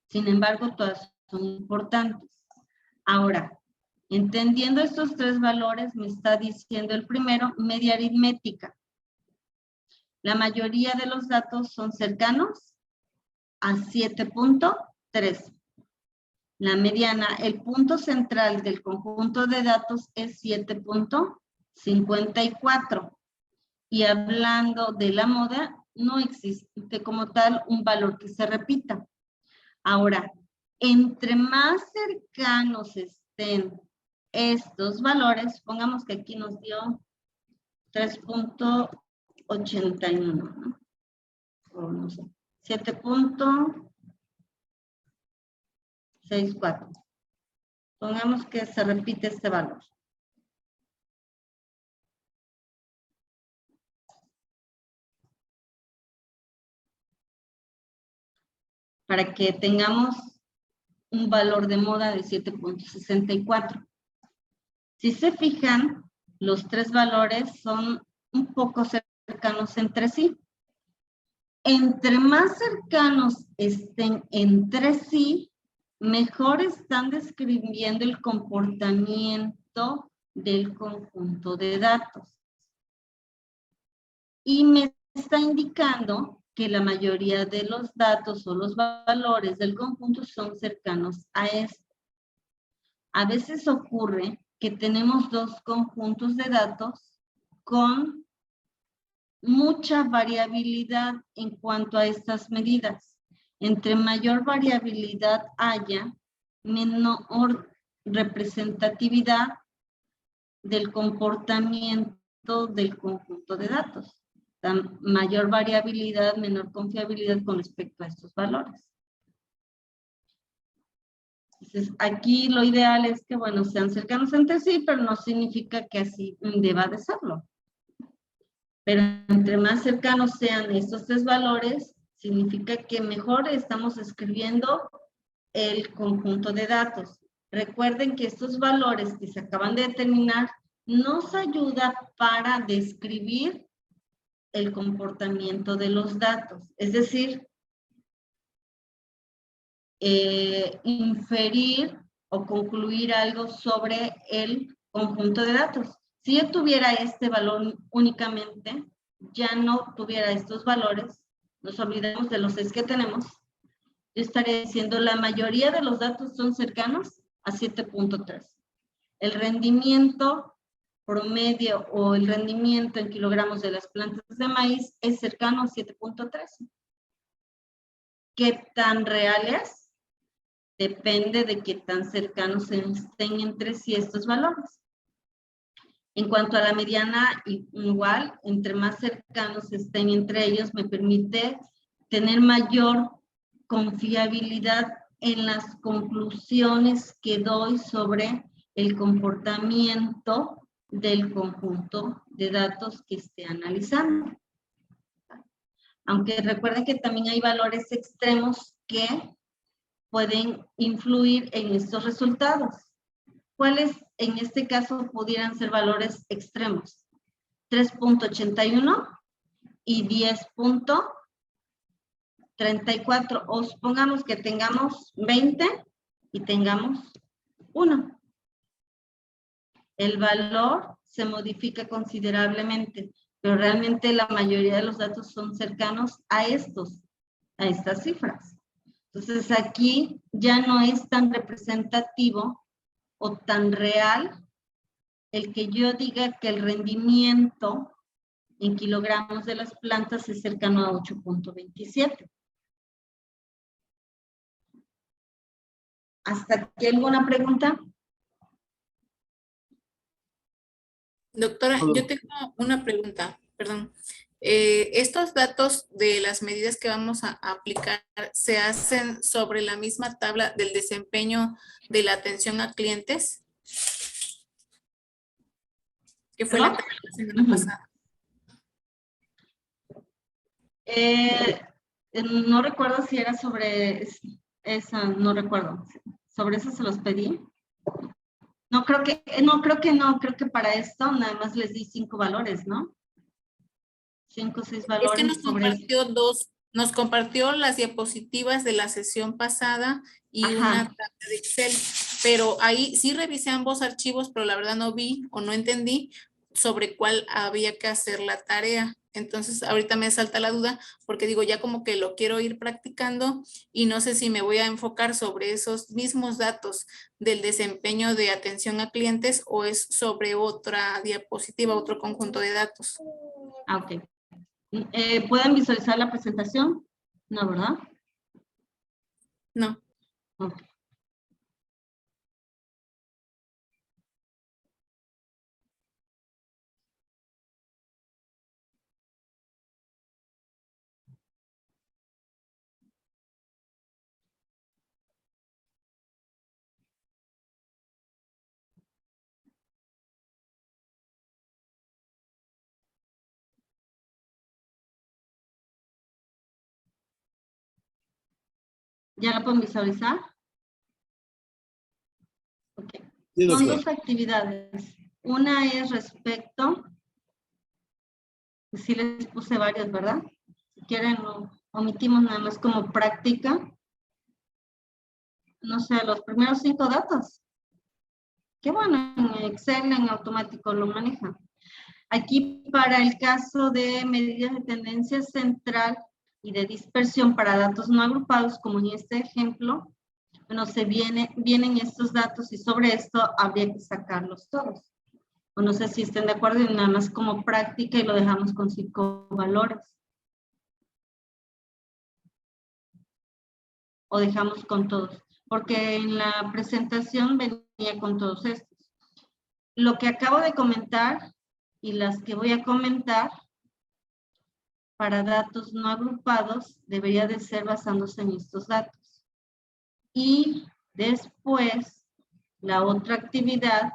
Sin embargo, todas son importantes. Ahora, entendiendo estos 3 valores, me está diciendo el primero, media aritmética. La mayoría de los datos son cercanos a 7.3. La mediana, el punto central del conjunto de datos es 7.54. Y hablando de la moda, no existe como tal un valor que se repita. Ahora, entre más cercanos estén estos valores, pongamos que aquí nos dio 3.81, ¿no? O no sé. 7.64. Pongamos que se repite este valor. Para que tengamos un valor de moda de 7.64. Si se fijan, los tres valores son un poco cercanos entre sí. Entre más cercanos estén entre sí, mejor están describiendo el comportamiento del conjunto de datos. Y me está indicando que la mayoría de los datos o los valores del conjunto son cercanos a este. A veces ocurre que tenemos dos conjuntos de datos con mucha variabilidad en cuanto a estas medidas. Entre mayor variabilidad haya, menor representatividad del comportamiento del conjunto de datos. Mayor variabilidad, menor confiabilidad con respecto a estos valores. Entonces, aquí lo ideal es que, bueno, sean cercanos entre sí, pero no significa que así deba de serlo. Pero entre más cercanos sean estos tres valores, significa que mejor estamos escribiendo el conjunto de datos. Recuerden que estos valores que se acaban de determinar nos ayudan para describir el comportamiento de los datos. Es decir, inferir o concluir algo sobre el conjunto de datos. Si yo tuviera este valor únicamente, ya no tuviera estos valores, nos olvidamos de los 6 que tenemos, yo estaría diciendo la mayoría de los datos son cercanos a 7.3. El rendimiento promedio o el rendimiento en kilogramos de las plantas de maíz es cercano a 7.3. ¿Qué tan real es? Depende de qué tan cercanos estén entre sí estos valores. En cuanto a la mediana, igual, entre más cercanos estén entre ellos, me permite tener mayor confiabilidad en las conclusiones que doy sobre el comportamiento del conjunto de datos que esté analizando. Aunque recuerden que también hay valores extremos que pueden influir en estos resultados. ¿Cuáles en este caso pudieran ser valores extremos? 3.81 y 10.34. O supongamos que tengamos 20 y tengamos 1. El valor se modifica considerablemente, pero realmente la mayoría de los datos son cercanos a estas cifras. Entonces aquí ya no es tan representativo o tan real el que yo diga que el rendimiento en kilogramos de las plantas es cercano a 8.27. ¿Hasta aquí alguna pregunta? Doctora, yo tengo una pregunta, perdón. ¿Estos datos de las medidas que vamos a aplicar se hacen sobre la misma tabla del desempeño de la atención a clientes? Que fue la tabla de la semana pasada. No recuerdo si era sobre esa, no recuerdo. Sobre eso se los pedí. No, creo que para esto nada más les di 5 valores, ¿no? 5 o 6 valores. Es que nos compartió las diapositivas de la sesión pasada y una tabla de Excel, pero ahí sí revisé ambos archivos, pero la verdad no vi o no entendí sobre cuál había que hacer la tarea. Entonces ahorita me salta la duda porque digo, ya como que lo quiero ir practicando y no sé si me voy a enfocar sobre esos mismos datos del desempeño de atención a clientes o es sobre otra diapositiva, otro conjunto de datos. Ok. ¿Pueden visualizar la presentación? No, ¿verdad? No. Ok. ¿Ya la pueden visualizar? Ok. Sí, Son doctora. dos actividades. Una es respecto, pues sí les puse varias, ¿verdad? Si quieren, lo omitimos nada más como práctica. No sé, los primeros 5 datos. Qué bueno, en Excel en automático lo maneja. Aquí para el caso de medidas de tendencia central y de dispersión para datos no agrupados, como en este ejemplo, bueno, vienen estos datos y sobre esto habría que sacarlos todos. O no sé si estén de acuerdo y nada más como práctica y lo dejamos con 5 valores. O dejamos con todos. Porque en la presentación venía con todos estos. Lo que acabo de comentar y las que voy a comentar para datos no agrupados debería de ser basándose en estos datos. Y después, la otra actividad,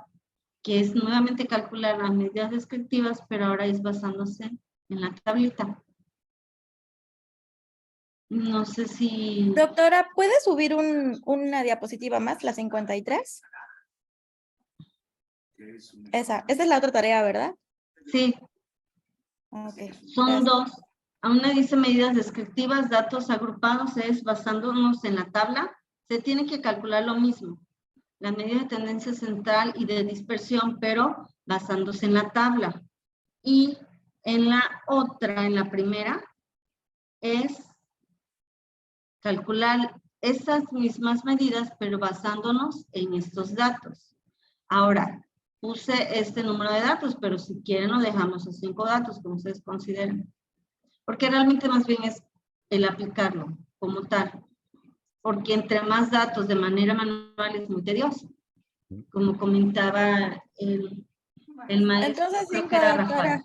que es nuevamente calcular las medidas descriptivas, pero ahora es basándose en la tablita. No sé si... Doctora, ¿puede subir una diapositiva más, la 53? Esa es la otra tarea, ¿verdad? Sí, Ok. son gracias. dos. A una dice medidas descriptivas, datos agrupados, es basándonos en la tabla. Se tiene que calcular lo mismo. La medida de tendencia central y de dispersión, pero basándose en la tabla. Y en la otra, en la primera, es calcular esas mismas medidas, pero basándonos en estos datos. Ahora, puse este número de datos, pero si quieren lo dejamos a 5 datos, como ustedes consideren. Porque realmente más bien es el aplicarlo como tal. Porque entre más datos de manera manual es muy tedioso. Como comentaba el maestro, Entonces, creo 5, que era doctora. Rafael.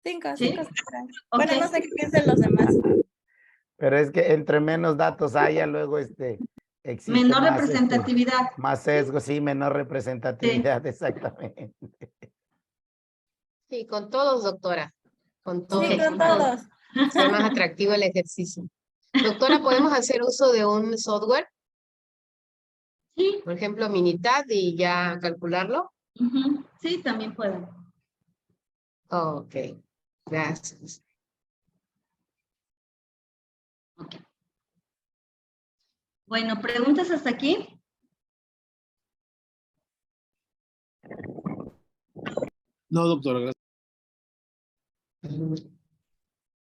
5, ¿Sí? 5. doctora. Ok. Bueno, no sé qué piensan los demás. Pero es que entre menos datos haya, luego existe Menor más, representatividad. más sesgo, sí, menor representatividad, exactamente. Sí, con todos, doctora. Con Ok, todos. Sí, con con todo. todos. Sea más atractivo el ejercicio. Doctora, ¿podemos hacer uso de un software? Sí, Por ejemplo, Minitab y ya calcularlo. sí, también pueden. Ok, gracias. Ok. Bueno, ¿preguntas hasta aquí? No, doctora, gracias.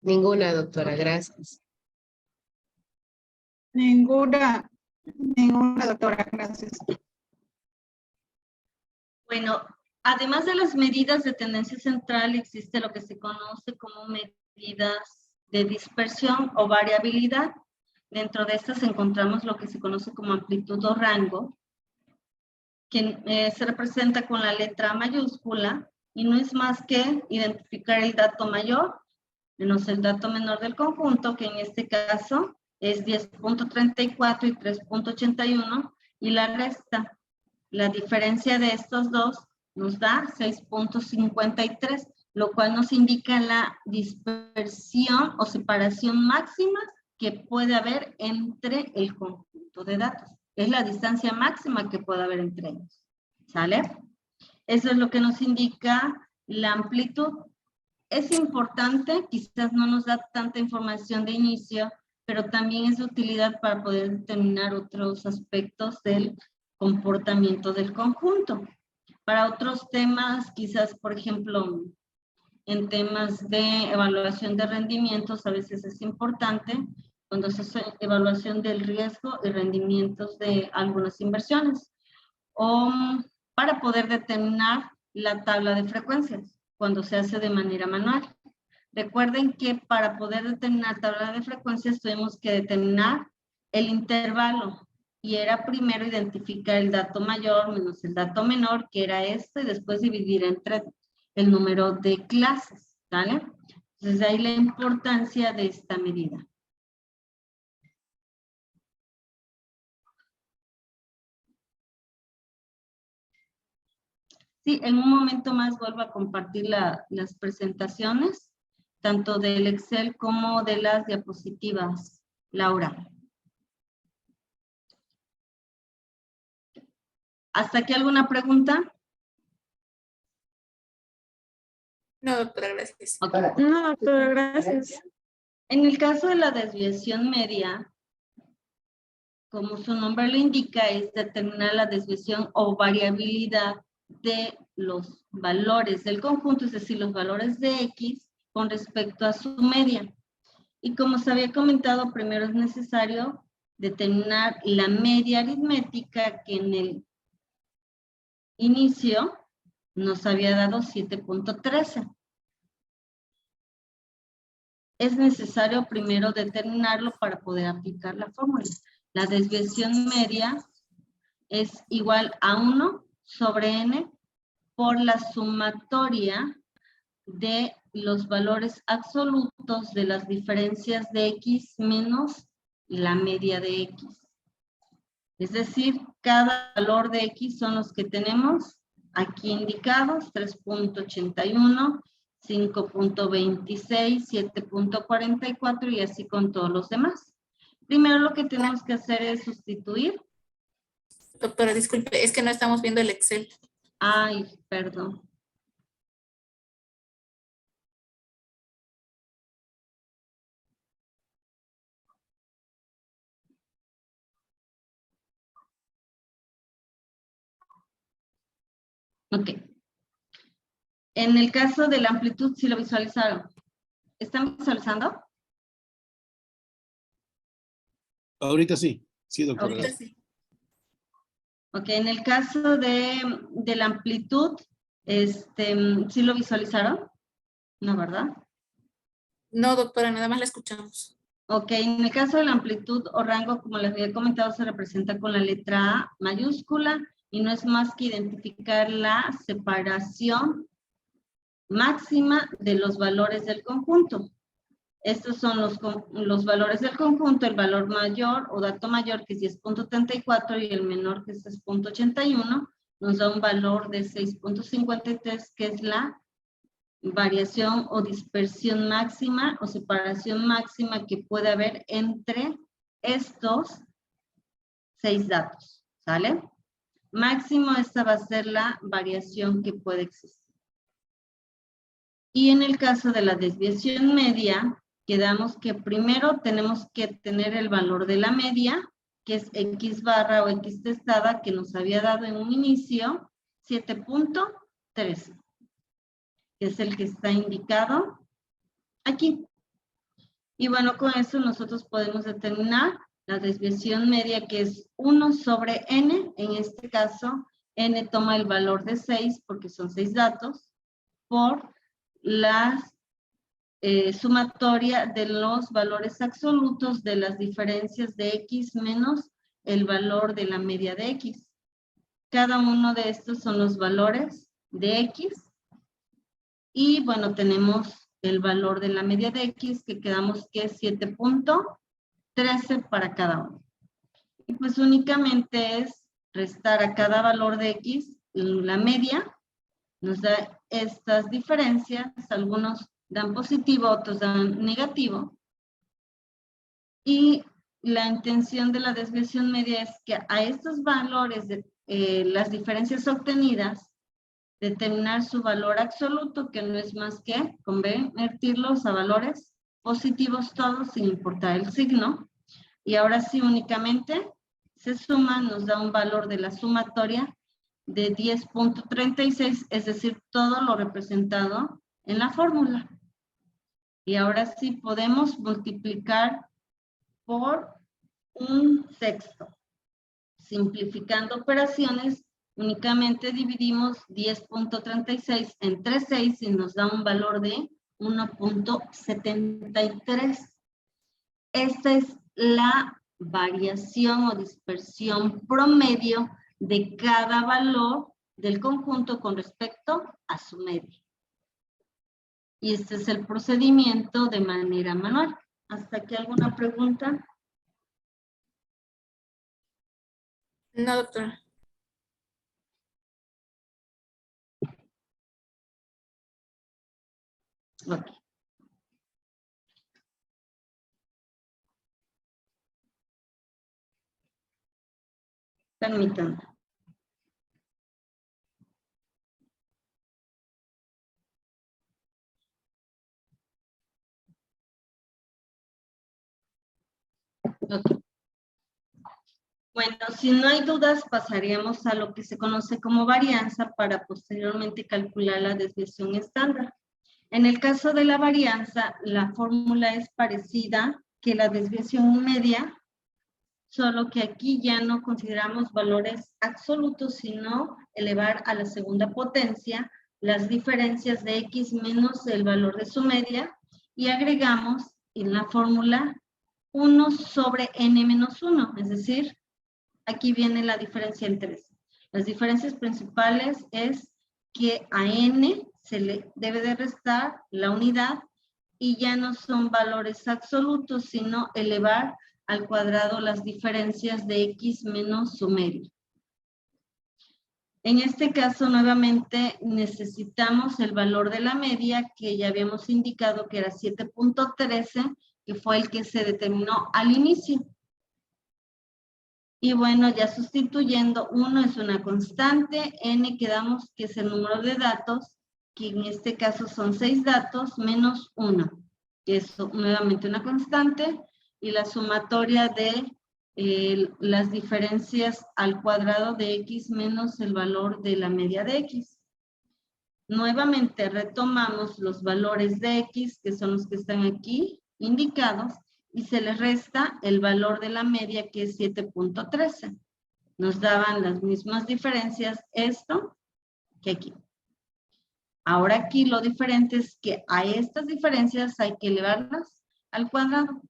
Ninguna, doctora, gracias. Ninguna, doctora, gracias. Bueno, además de las medidas de tendencia central, existe lo que se conoce como medidas de dispersión o variabilidad. Dentro de estas encontramos lo que se conoce como amplitud o rango, que se representa con la letra mayúscula y no es más que identificar el dato mayor menos el dato menor del conjunto, que en este caso es 10.34 y 3.81, y la resta. La diferencia de estos dos nos da 6.53, lo cual nos indica la dispersión o separación máxima que puede haber entre el conjunto de datos. Es la distancia máxima que puede haber entre ellos. ¿Sale? Eso es lo que nos indica la amplitud. Es importante, quizás no nos da tanta información de inicio, pero también es de utilidad para poder determinar otros aspectos del comportamiento del conjunto. Para otros temas, quizás, por ejemplo, en temas de evaluación de rendimientos, a veces es importante cuando se hace evaluación del riesgo y rendimientos de algunas inversiones, o para poder determinar la tabla de frecuencias cuando se hace de manera manual. Recuerden que para poder determinar tabla de frecuencias tuvimos que determinar el intervalo y era primero identificar el dato mayor menos el dato menor, que era este, y después dividir entre el número de clases, ¿vale? Entonces de ahí la importancia de esta medida. Sí, en un momento más vuelvo a compartir las presentaciones, tanto del Excel como de las diapositivas, Laura. ¿Hasta aquí alguna pregunta? No, doctora, gracias. Ok. No, doctora, gracias. En el caso de la desviación media, como su nombre lo indica, es determinar la desviación o variabilidad de los valores del conjunto, es decir, los valores de X con respecto a su media. Y como se había comentado, primero es necesario determinar la media aritmética que en el inicio nos había dado 7.13. Es necesario primero determinarlo para poder aplicar la fórmula. La desviación media es igual a 1 sobre n por la sumatoria de los valores absolutos de las diferencias de X menos la media de X. Es decir, cada valor de X son los que tenemos aquí indicados, 3.81, 5.26, 7.44 y así con todos los demás. Primero lo que tenemos que hacer es sustituir. Doctora, disculpe, es que no estamos viendo el Excel. Ay, perdón. Ok. En el caso de la amplitud, ¿sí lo visualizaron? ¿Están visualizando? Ahorita sí. Sí, doctora. Ok. Gracias. Sí. Ok, en el caso de la amplitud, ¿sí lo visualizaron? No, ¿verdad? No, doctora, nada más la escuchamos. Ok, en el caso de la amplitud o rango, como les había comentado, se representa con la letra A mayúscula y no es más que identificar la separación máxima de los valores del conjunto. Estos son los valores del conjunto, el valor mayor o dato mayor que es 10.34 y el menor que es 6.81, nos da un valor de 6.53 que es la variación o dispersión máxima o separación máxima que puede haber entre estos 6 datos, ¿sale? Máximo esta va a ser la variación que puede existir. Y en el caso de la desviación media, quedamos que primero tenemos que tener el valor de la media, que es X barra o X testada, que nos había dado en un inicio 7.13, que es el que está indicado aquí. Y bueno, con eso nosotros podemos determinar la desviación media, que es 1 sobre n. En este caso, n toma el valor de 6, porque son 6 datos, por la sumatoria de los valores absolutos de las diferencias de X menos el valor de la media de X. Cada uno de estos son los valores de X. Y bueno, tenemos el valor de la media de X, que quedamos que es 7.13 para cada uno. Y pues únicamente es restar a cada valor de X la media, nos da estas diferencias, algunos dan positivo, otros dan negativo. Y la intención de la desviación media es que a estos valores de las diferencias obtenidas, determinar su valor absoluto, que no es más que convertirlos a valores positivos todos sin importar el signo. Y ahora sí únicamente se suma, nos da un valor de la sumatoria de 10.36, es decir, todo lo representado en la fórmula. Y ahora sí podemos multiplicar por un sexto. Simplificando operaciones, únicamente dividimos 10.36 entre 6 y nos da un valor de 1.73. Esta es la variación o dispersión promedio de cada valor del conjunto con respecto a su media. Y este es el procedimiento de manera manual. ¿Hasta aquí alguna pregunta? No, doctora. Ok. Permítanme. Ok. Bueno, si no hay dudas, pasaríamos a lo que se conoce como varianza para posteriormente calcular la desviación estándar. En el caso de la varianza, la fórmula es parecida que la desviación media, solo que aquí ya no consideramos valores absolutos, sino elevar a la segunda potencia las diferencias de x menos el valor de su media y agregamos en la fórmula 1 sobre n menos 1, es decir, aquí viene la diferencia entre eso. Las diferencias principales es que a n se le debe de restar la unidad y ya no son valores absolutos, sino elevar al cuadrado las diferencias de x menos su media. En este caso, nuevamente, necesitamos el valor de la media, que ya habíamos indicado que era 7.13, que fue el que se determinó al inicio. Y bueno, ya sustituyendo, 1 es una constante, n quedamos que es el número de datos, que en este caso son 6 datos, menos 1, que es nuevamente una constante, y la sumatoria de las diferencias al cuadrado de x menos el valor de la media de x. Nuevamente retomamos los valores de x, que son los que están aquí indicados, y se le resta el valor de la media, que es 7.13. Nos daban las mismas diferencias esto que aquí. Ahora aquí lo diferente es que a estas diferencias hay que elevarlas al cuadrado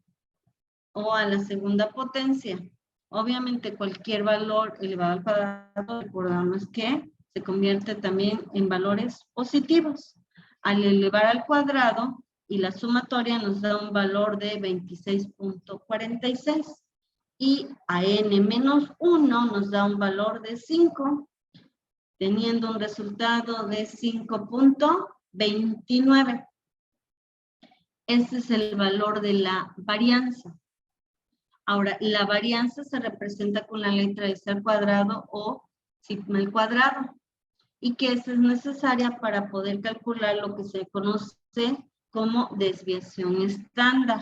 o a la segunda potencia. Obviamente cualquier valor elevado al cuadrado, recordamos que se convierte también en valores positivos. Al elevar al cuadrado, y la sumatoria nos da un valor de 26.46. Y a n menos 1 nos da un valor de 5, teniendo un resultado de 5.29. Este es el valor de la varianza. Ahora, la varianza se representa con la letra S al cuadrado o sigma al cuadrado. Y que esa es necesaria para poder calcular lo que se conoce como desviación estándar,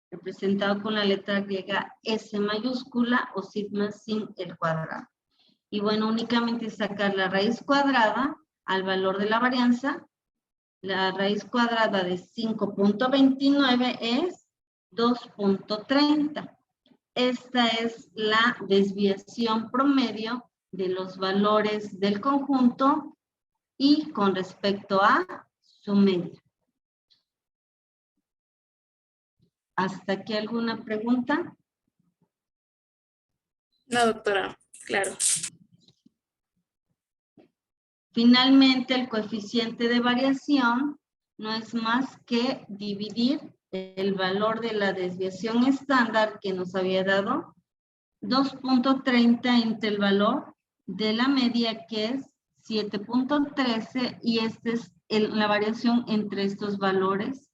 representado con la letra griega S mayúscula o sigma sin el cuadrado. Y bueno, únicamente sacar la raíz cuadrada al valor de la varianza. La raíz cuadrada de 5.29 es 2.30. Esta es la desviación promedio de los valores del conjunto y con respecto a su media. ¿Hasta aquí alguna pregunta? No, doctora, claro. Finalmente, el coeficiente de variación no es más que dividir el valor de la desviación estándar que nos había dado 2.30 entre el valor de la media, que es 7.13, y esta es la variación entre estos valores,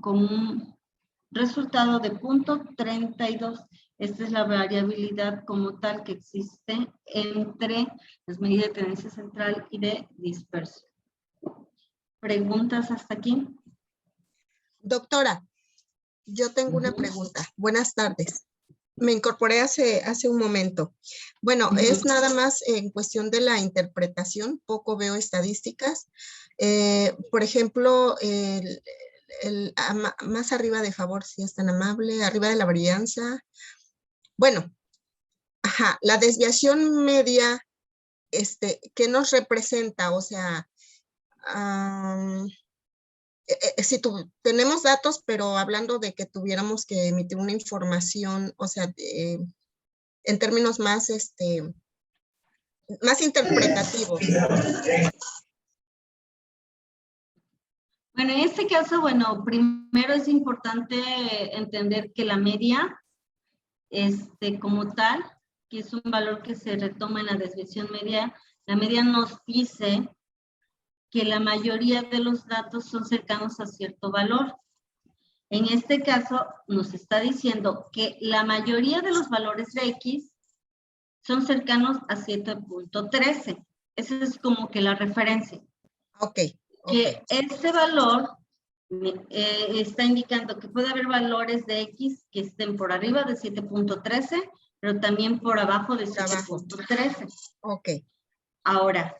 con un resultado de 0.32. Esta es la variabilidad como tal que existe entre las medidas de tendencia central y de dispersión. ¿Preguntas hasta aquí? Doctora, yo tengo una pregunta. Buenas tardes. Me incorporé hace un momento. Bueno, es nada más en cuestión de la interpretación, poco veo estadísticas. Por ejemplo, más arriba de favor, si es tan amable, arriba de la varianza. Bueno, ajá, la desviación media, ¿qué nos representa? O sea, si tenemos datos, pero hablando de que tuviéramos que emitir una información, o sea, en términos más, más interpretativos. Bueno, en este caso, bueno, primero es importante entender que la media, como tal, que es un valor que se retoma en la desviación media, la media nos dice que la mayoría de los datos son cercanos a cierto valor. En este caso, nos está diciendo que la mayoría de los valores de X son cercanos a 7.13. Esa es como que la referencia. Ok. Que este valor está indicando que puede haber valores de X que estén por arriba de 7.13, pero también por abajo de 7.13. Ok. Ahora,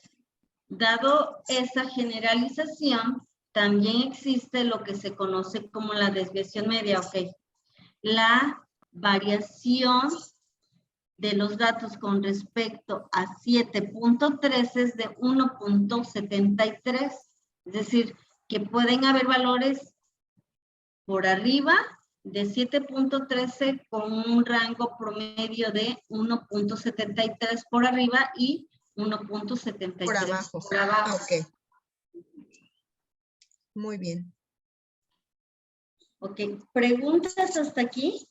dado esa generalización, también existe lo que se conoce como la desviación media, ok. La variación de los datos con respecto a 7.13 es de 1.73. Es decir, que pueden haber valores por arriba de 7.13 con un rango promedio de 1.73 por arriba y 1.73 Por abajo. por abajo. Ok. Muy bien. Ok, preguntas hasta aquí,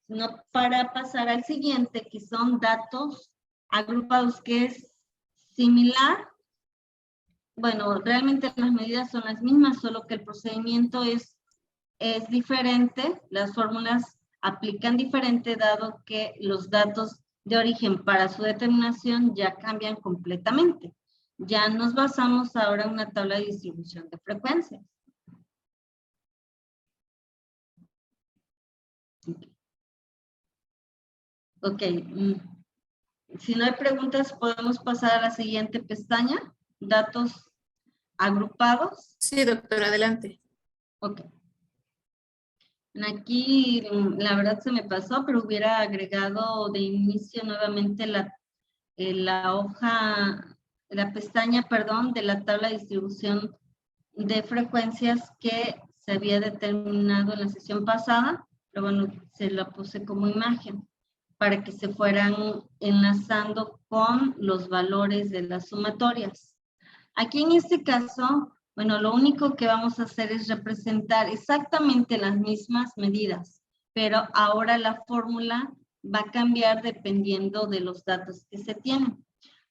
no para pasar al siguiente, que son datos agrupados, que es similar. Bueno, realmente las medidas son las mismas, solo que el procedimiento es diferente, las fórmulas aplican diferente, dado que los datos de origen para su determinación ya cambian completamente. Ya nos basamos ahora en una tabla de distribución de frecuencias. Ok, si no hay preguntas, podemos pasar a la siguiente pestaña, datos agrupados. Sí, doctora, adelante. Ok. Aquí, la verdad se me pasó, pero hubiera agregado de inicio nuevamente la hoja, la pestaña, perdón, de la tabla de distribución de frecuencias que se había determinado en la sesión pasada, pero bueno, se la puse como imagen para que se fueran enlazando con los valores de las sumatorias. Aquí en este caso, bueno, lo único que vamos a hacer es representar exactamente las mismas medidas, pero ahora la fórmula va a cambiar dependiendo de los datos que se tienen.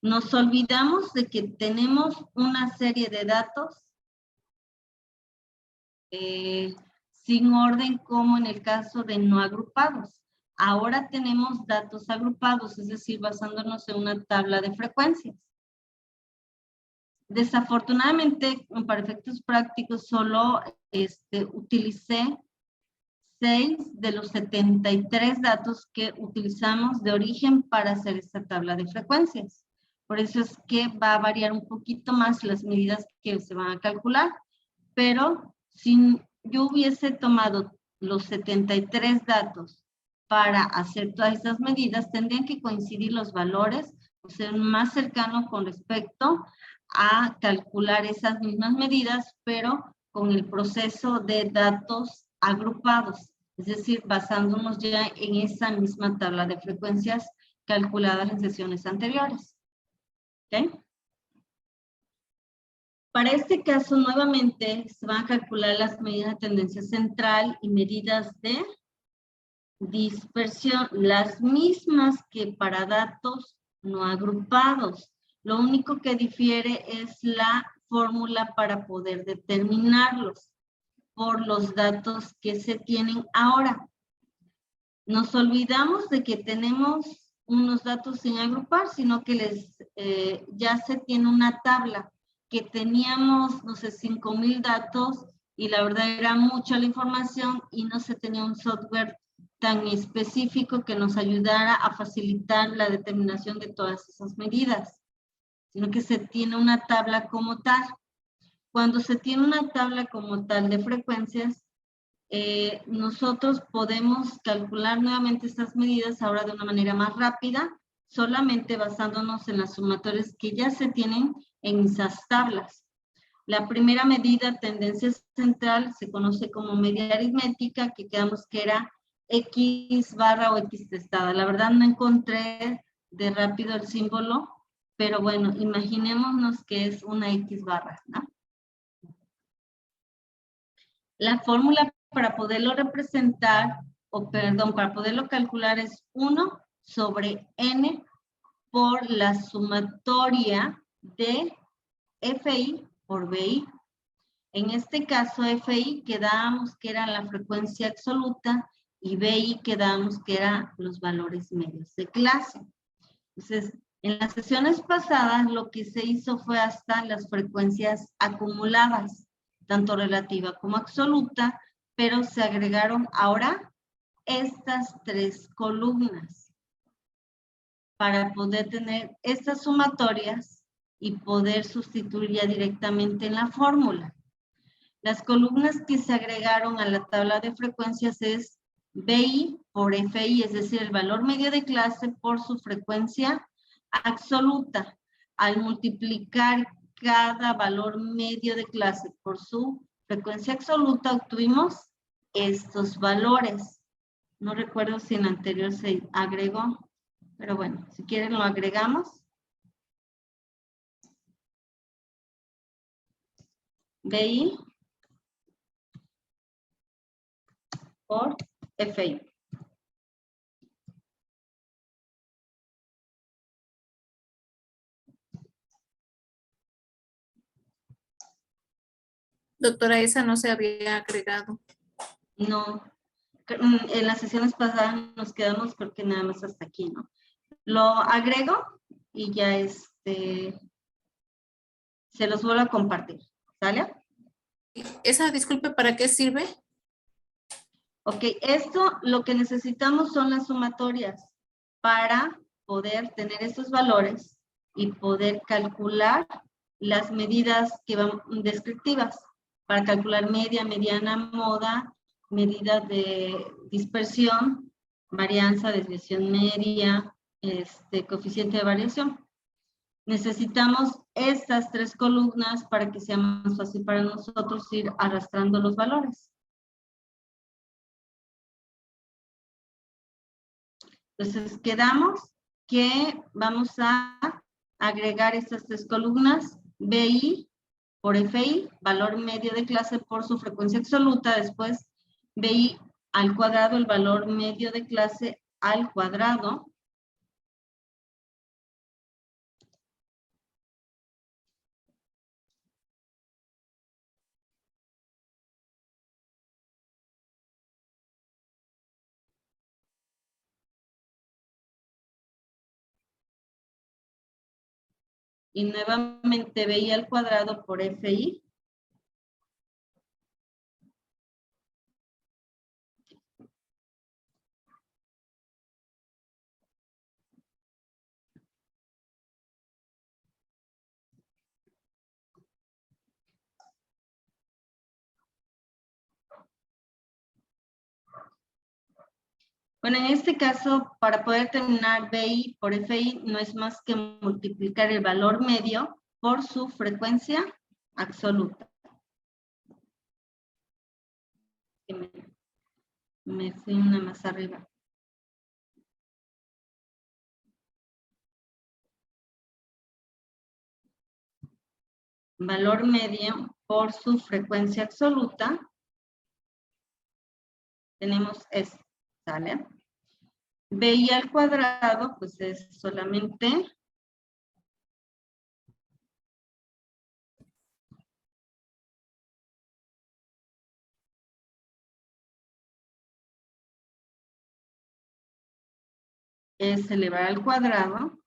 Nos olvidamos de que tenemos una serie de datos sin orden, como en el caso de no agrupados. Ahora tenemos datos agrupados, es decir, basándonos en una tabla de frecuencias. Desafortunadamente, para efectos prácticos, solo utilicé 6 de los 73 datos que utilizamos de origen para hacer esta tabla de frecuencias. Por eso es que va a variar un poquito más las medidas que se van a calcular. Pero si yo hubiese tomado los 73 datos para hacer todas esas medidas, tendrían que coincidir los valores, o ser más cercano con respecto a calcular esas mismas medidas, pero con el proceso de datos agrupados, es decir, basándonos ya en esa misma tabla de frecuencias calculadas en sesiones anteriores. ¿Ok? Para este caso, nuevamente, se van a calcular las medidas de tendencia central y medidas de dispersión, las mismas que para datos no agrupados. Lo único que difiere es la fórmula para poder determinarlos por los datos que se tienen ahora. Nos olvidamos de que tenemos unos datos sin agrupar, sino que ya se tiene una tabla que teníamos, no sé, 5,000 datos y la verdad era mucha la información y no se tenía un software tan específico que nos ayudara a facilitar la determinación de todas esas medidas, sino que se tiene una tabla como tal. Cuando se tiene una tabla como tal de frecuencias, nosotros podemos calcular nuevamente estas medidas ahora de una manera más rápida, solamente basándonos en las sumatorias que ya se tienen en esas tablas. La primera medida, tendencia central, se conoce como media aritmética, que quedamos que era X barra o X testada. La verdad no encontré de rápido el símbolo, pero bueno, imaginémonos que es una X barra, ¿no? La fórmula para poderlo representar, para poderlo calcular es 1 sobre n por la sumatoria de FI por BI. En este caso, FI quedábamos que era la frecuencia absoluta y BI quedábamos que eran los valores medios de clase. Entonces, en las sesiones pasadas lo que se hizo fue hasta las frecuencias acumuladas. tanto relativa como absoluta, pero se agregaron ahora estas 3 columnas para poder tener estas sumatorias y poder sustituir ya directamente en la fórmula. Las columnas que se agregaron a la tabla de frecuencias es BI por FI, es decir, el valor medio de clase por su frecuencia absoluta. Al multiplicar cada valor medio de clase por su frecuencia absoluta, obtuvimos estos valores. No recuerdo si en la anterior se agregó, pero bueno, si quieren lo agregamos. BI por FI. Doctora, esa no se había agregado. No, en las sesiones pasadas nos quedamos creo que nada más hasta aquí, ¿no? Lo agrego y ya se los vuelvo a compartir, ¿sale? Esa, disculpe, ¿para qué sirve? Ok, esto lo que necesitamos son las sumatorias para poder tener estos valores y poder calcular las medidas que van descriptivas, para calcular media, mediana, moda, medida de dispersión, varianza, desviación media, coeficiente de variación. Necesitamos estas 3 columnas para que sea más fácil para nosotros ir arrastrando los valores. Entonces, quedamos que vamos a agregar estas 3 columnas, BI por FI, valor medio de clase por su frecuencia absoluta, después BI al cuadrado, el valor medio de clase al cuadrado. Y nuevamente BI al cuadrado por FI. Bueno, en este caso, para poder terminar BI por FI, no es más que multiplicar el valor medio por su frecuencia absoluta. Me fui una más arriba. Valor medio por su frecuencia absoluta. Tenemos esto, ¿sale? BI al cuadrado, pues es solamente es elevar al cuadrado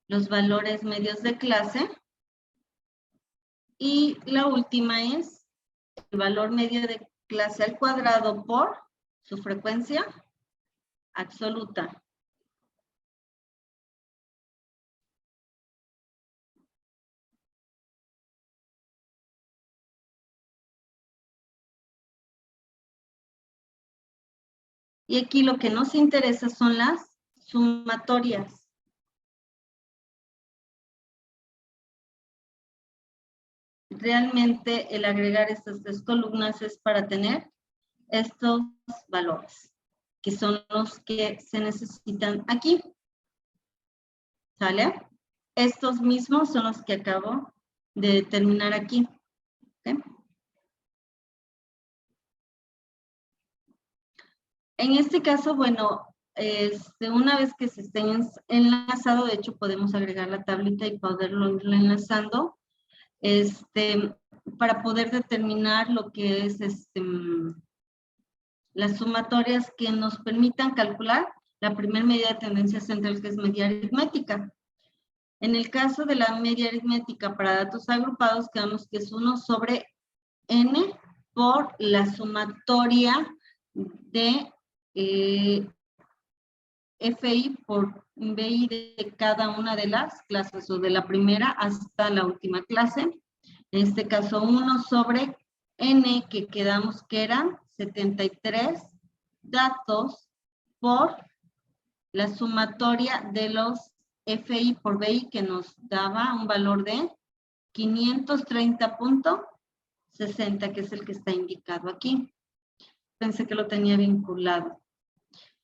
los valores medios de clase y la última es el valor medio de clase al cuadrado por su frecuencia absoluta. Y aquí lo que nos interesa son las sumatorias. Realmente el agregar estas 3 columnas es para tener estos valores, que son los que se necesitan aquí. ¿Sale? Estos mismos son los que acabo de determinar aquí. ¿Okay? En este caso, bueno, una vez que se esté enlazado, de hecho podemos agregar la tablita y poderlo ir enlazando, para poder determinar lo que es las sumatorias que nos permitan calcular la primera medida de tendencia central, que es media aritmética. En el caso de la media aritmética para datos agrupados, quedamos que es 1 sobre n por la sumatoria de FI por BI de cada una de las clases, o de la primera hasta la última clase. En este caso, 1 sobre n, que quedamos que eran 73 datos por la sumatoria de los FI por BI, que nos daba un valor de 530.60, que es el que está indicado aquí. Pensé que lo tenía vinculado.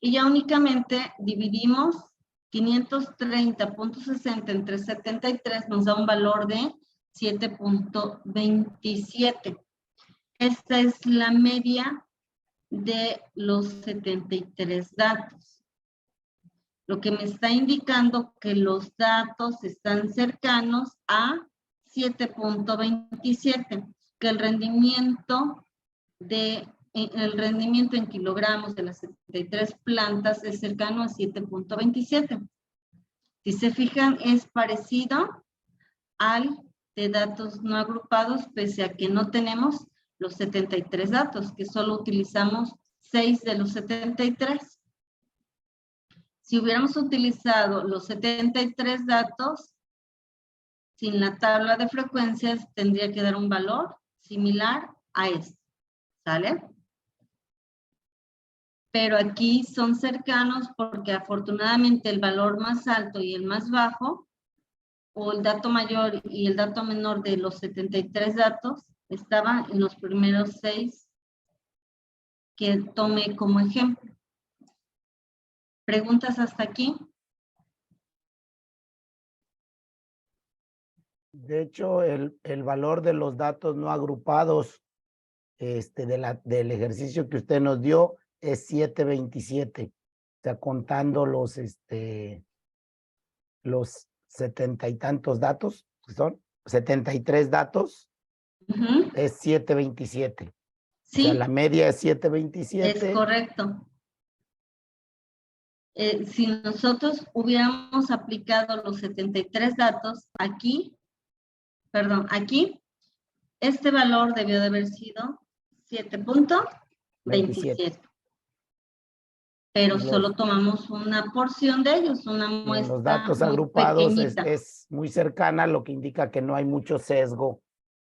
Y ya únicamente dividimos 530.60 entre 73, nos da un valor de 7.27. Esta es la media de los 73 datos. Lo que me está indicando que los datos están cercanos a 7.27, que el rendimiento en kilogramos de las 73 plantas es cercano a 7.27. Si se fijan, es parecido al de datos no agrupados, pese a que no tenemos los 73 datos, que solo utilizamos 6 de los 73. Si hubiéramos utilizado los 73 datos, sin la tabla de frecuencias, tendría que dar un valor similar a este. ¿Sale? Pero aquí son cercanos porque afortunadamente el valor más alto y el más bajo, o el dato mayor y el dato menor de los 73 datos, estaban en los primeros 6 que tomé como ejemplo. ¿Preguntas hasta aquí? De hecho, el valor de los datos no agrupados del ejercicio que usted nos dio es 727. O sea, contando los 70 y tantos datos, que son 73 datos, es 727. Sí. O sea, la media es 727. Es correcto. Si nosotros hubiéramos aplicado los 73 datos aquí, este valor debió de haber sido 7.27. Pero solo tomamos una porción de ellos, una muestra. Los datos muy agrupados pequeñita. es muy cercana, lo que indica que no hay mucho sesgo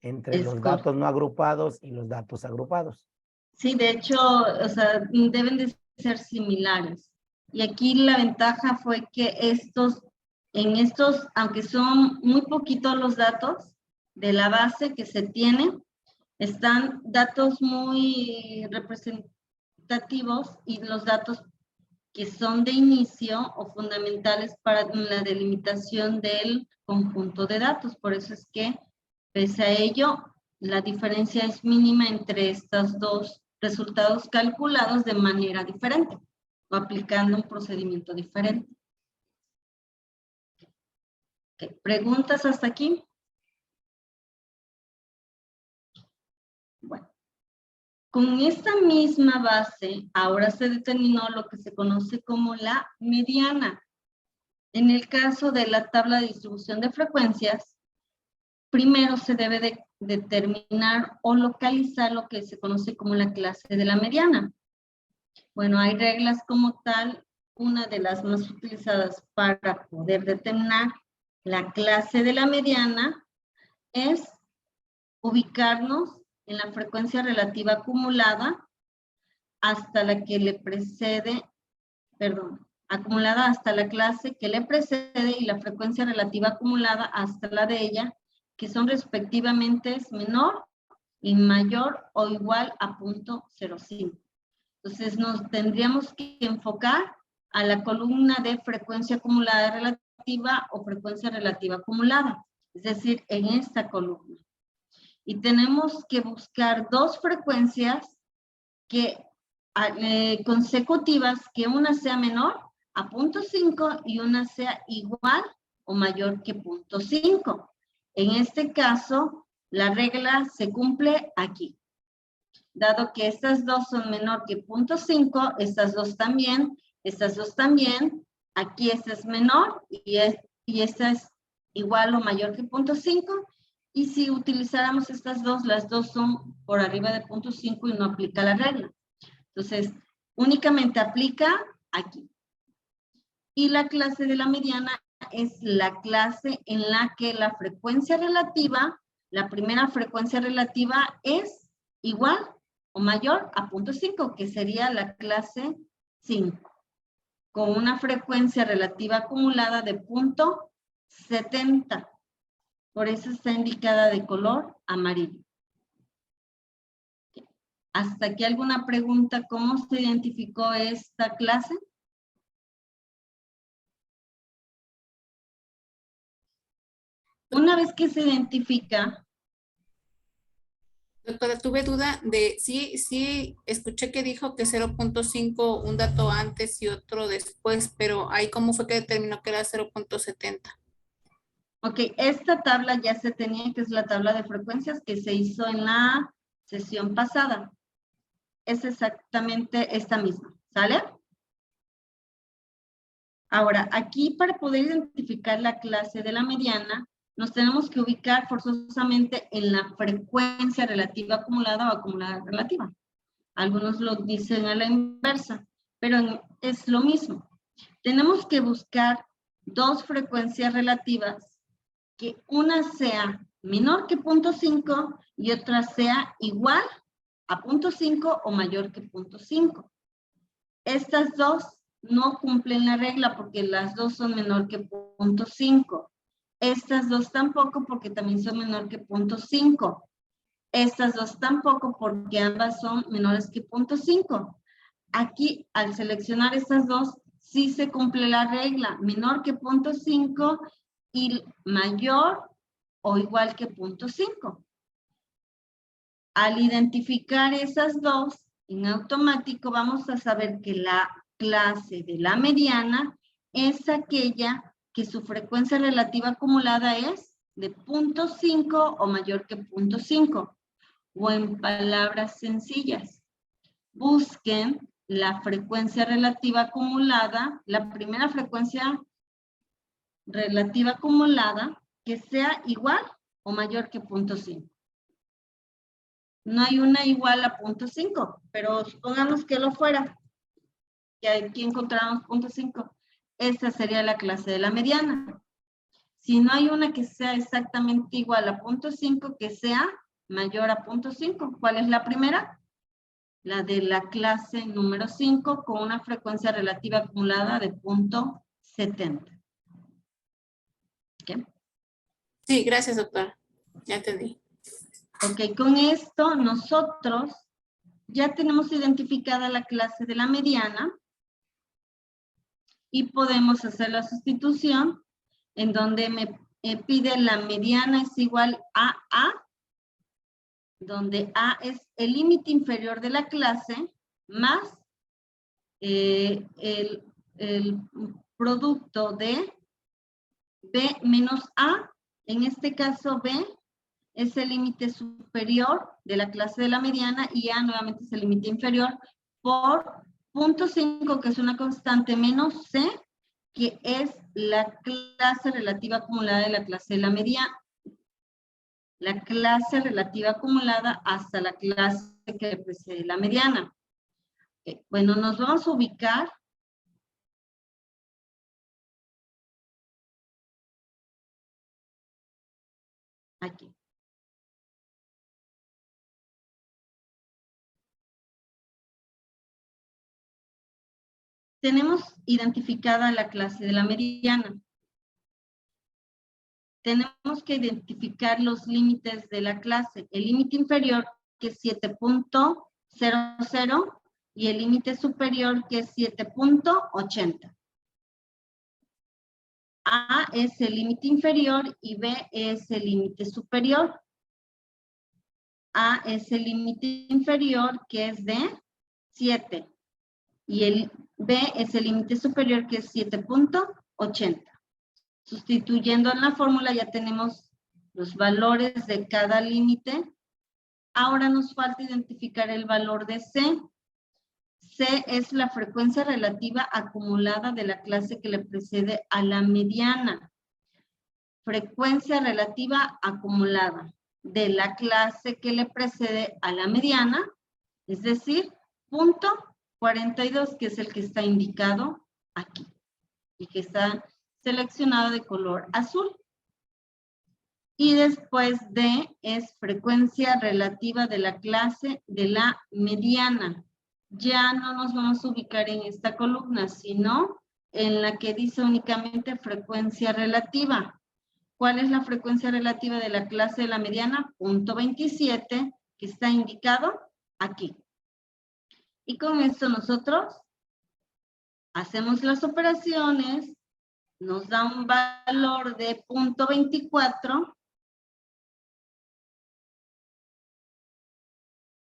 entre los datos no agrupados y los datos agrupados. Sí, de hecho, o sea, deben de ser similares. Y aquí la ventaja fue que en estos, aunque son muy poquitos los datos de la base que se tienen, están datos muy representativos y los datos que son de inicio o fundamentales para la delimitación del conjunto de datos. Por eso es que, pese a ello, la diferencia es mínima entre estos dos resultados calculados de manera diferente o aplicando un procedimiento diferente. Okay. ¿Preguntas hasta aquí? Bueno, con esta misma base, ahora se determinó lo que se conoce como la mediana. En el caso de la tabla de distribución de frecuencias, primero se debe de determinar o localizar lo que se conoce como la clase de la mediana. Bueno, hay reglas como tal. Una de las más utilizadas para poder determinar la clase de la mediana es ubicarnos en la frecuencia relativa acumulada hasta la que le precede, acumulada hasta la clase que le precede y la frecuencia relativa acumulada hasta la de ella, que son respectivamente menor y mayor o igual a 0.05. Entonces nos tendríamos que enfocar a la columna de frecuencia acumulada relativa o frecuencia relativa acumulada, es decir, en esta columna. Y tenemos que buscar dos frecuencias consecutivas, que una sea menor a 0.5 y una sea igual o mayor que 0.5. En este caso, la regla se cumple aquí. Dado que estas dos son menor que 0.5, estas dos también, Estas dos también. Aquí esta es menor y esta es igual o mayor que 0.5. Y si utilizáramos estas dos, las dos son por arriba de 0.5 y no aplica la regla. Entonces, únicamente aplica aquí. Y la clase de la mediana es la clase en la que la frecuencia relativa, la primera frecuencia relativa es igual o mayor a 0.5, que sería la clase 5, con una frecuencia relativa acumulada de 0.70. Por eso está indicada de color amarillo. ¿Hasta aquí alguna pregunta? ¿Cómo se identificó esta clase? Una vez que se identifica, Doctora, tuve duda de, sí, escuché que dijo que 0.5 un dato antes y otro después, pero ahí cómo fue que determinó que era 0.70. ok, esta tabla ya se tenía, que es la tabla de frecuencias que se hizo en la sesión pasada. Es exactamente esta misma, ¿sale? Ahora, aquí para poder identificar la clase de la mediana, nos tenemos que ubicar forzosamente en la frecuencia relativa acumulada o acumulada relativa. Algunos lo dicen a la inversa, pero es lo mismo. Tenemos que buscar dos frecuencias relativas, que una sea menor que 0.5 y otra sea igual a 0.5 o mayor que 0.5. Estas dos no cumplen la regla porque las dos son menor que 0.5. Estas dos tampoco porque también son menor que 0.5. Estas dos tampoco porque ambas son menores que 0.5. Aquí, al seleccionar estas dos, sí se cumple la regla, menor que 0.5 y mayor o igual que 0.5. Al identificar esas dos, en automático vamos a saber que la clase de la mediana es aquella que su frecuencia relativa acumulada es de 0.5 o mayor que 0.5. O en palabras sencillas, busquen la frecuencia relativa acumulada, la primera frecuencia relativa acumulada que sea igual o mayor que 0.5. No hay una igual a 0.5, pero supongamos que lo fuera, que aquí encontramos 0.5. Esta sería la clase de la mediana. Si no hay una que sea exactamente igual a 0.5, que sea mayor a 0.5. ¿Cuál es la primera? La de la clase número 5 con una frecuencia relativa acumulada de 0.70. ¿Okay? Sí, gracias, doctora. Ya entendí. Ok, con esto nosotros ya tenemos identificada la clase de la mediana y podemos hacer la sustitución en donde me pide la mediana es igual a A, donde A es el límite inferior de la clase más el producto de B menos A. En este caso B es el límite superior de la clase de la mediana y A nuevamente es el límite inferior por 0.5, que es una constante, menos C, que es la clase relativa acumulada de la clase de la mediana. La clase relativa acumulada hasta la clase que le precede la mediana. Bueno, nos vamos a ubicar aquí. Tenemos identificada la clase de la mediana. Tenemos que identificar los límites de la clase. El límite inferior, que es 7.00, y el límite superior, que es 7.80. A es el límite inferior y B es el límite superior. A es el límite inferior, que es de 7. Y el B es el límite superior, que es 7.80. Sustituyendo en la fórmula ya tenemos los valores de cada límite. Ahora nos falta identificar el valor de C. C es la frecuencia relativa acumulada de la clase que le precede a la mediana. Frecuencia relativa acumulada de la clase que le precede a la mediana, es decir, punto 42, que es el que está indicado aquí y que está seleccionado de color azul. Y después D es frecuencia relativa de la clase de la mediana. Ya no nos vamos a ubicar en esta columna, sino en la que dice únicamente frecuencia relativa. ¿Cuál es la frecuencia relativa de la clase de la mediana? Punto 27, que está indicado aquí. Y con esto nosotros hacemos las operaciones, nos da un valor de punto 24.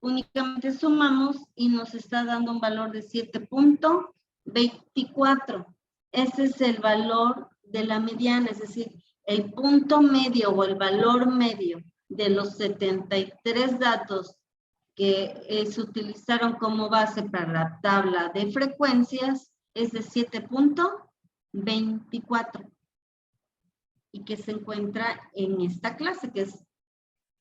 Únicamente sumamos y nos está dando un valor de 7.24. Ese es el valor de la mediana, es decir, el punto medio o el valor medio de los 73 datos que se utilizaron como base para la tabla de frecuencias es de 7.24 y que se encuentra en esta clase, que es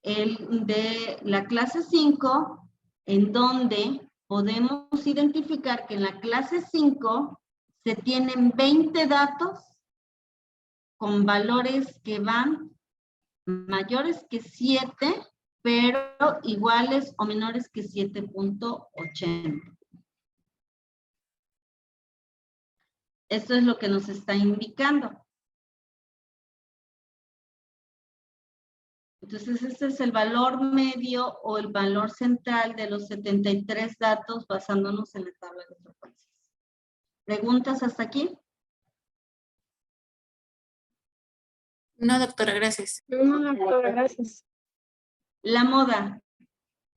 el de la clase 5, en donde podemos identificar que en la clase 5 se tienen 20 datos con valores que van mayores que 7, pero iguales o menores que 7.80. Esto es lo que nos está indicando. Entonces, este es el valor medio o el valor central de los 73 datos basándonos en la tabla de frecuencias. ¿Preguntas hasta aquí? No, doctora, gracias. No, doctora, gracias. La moda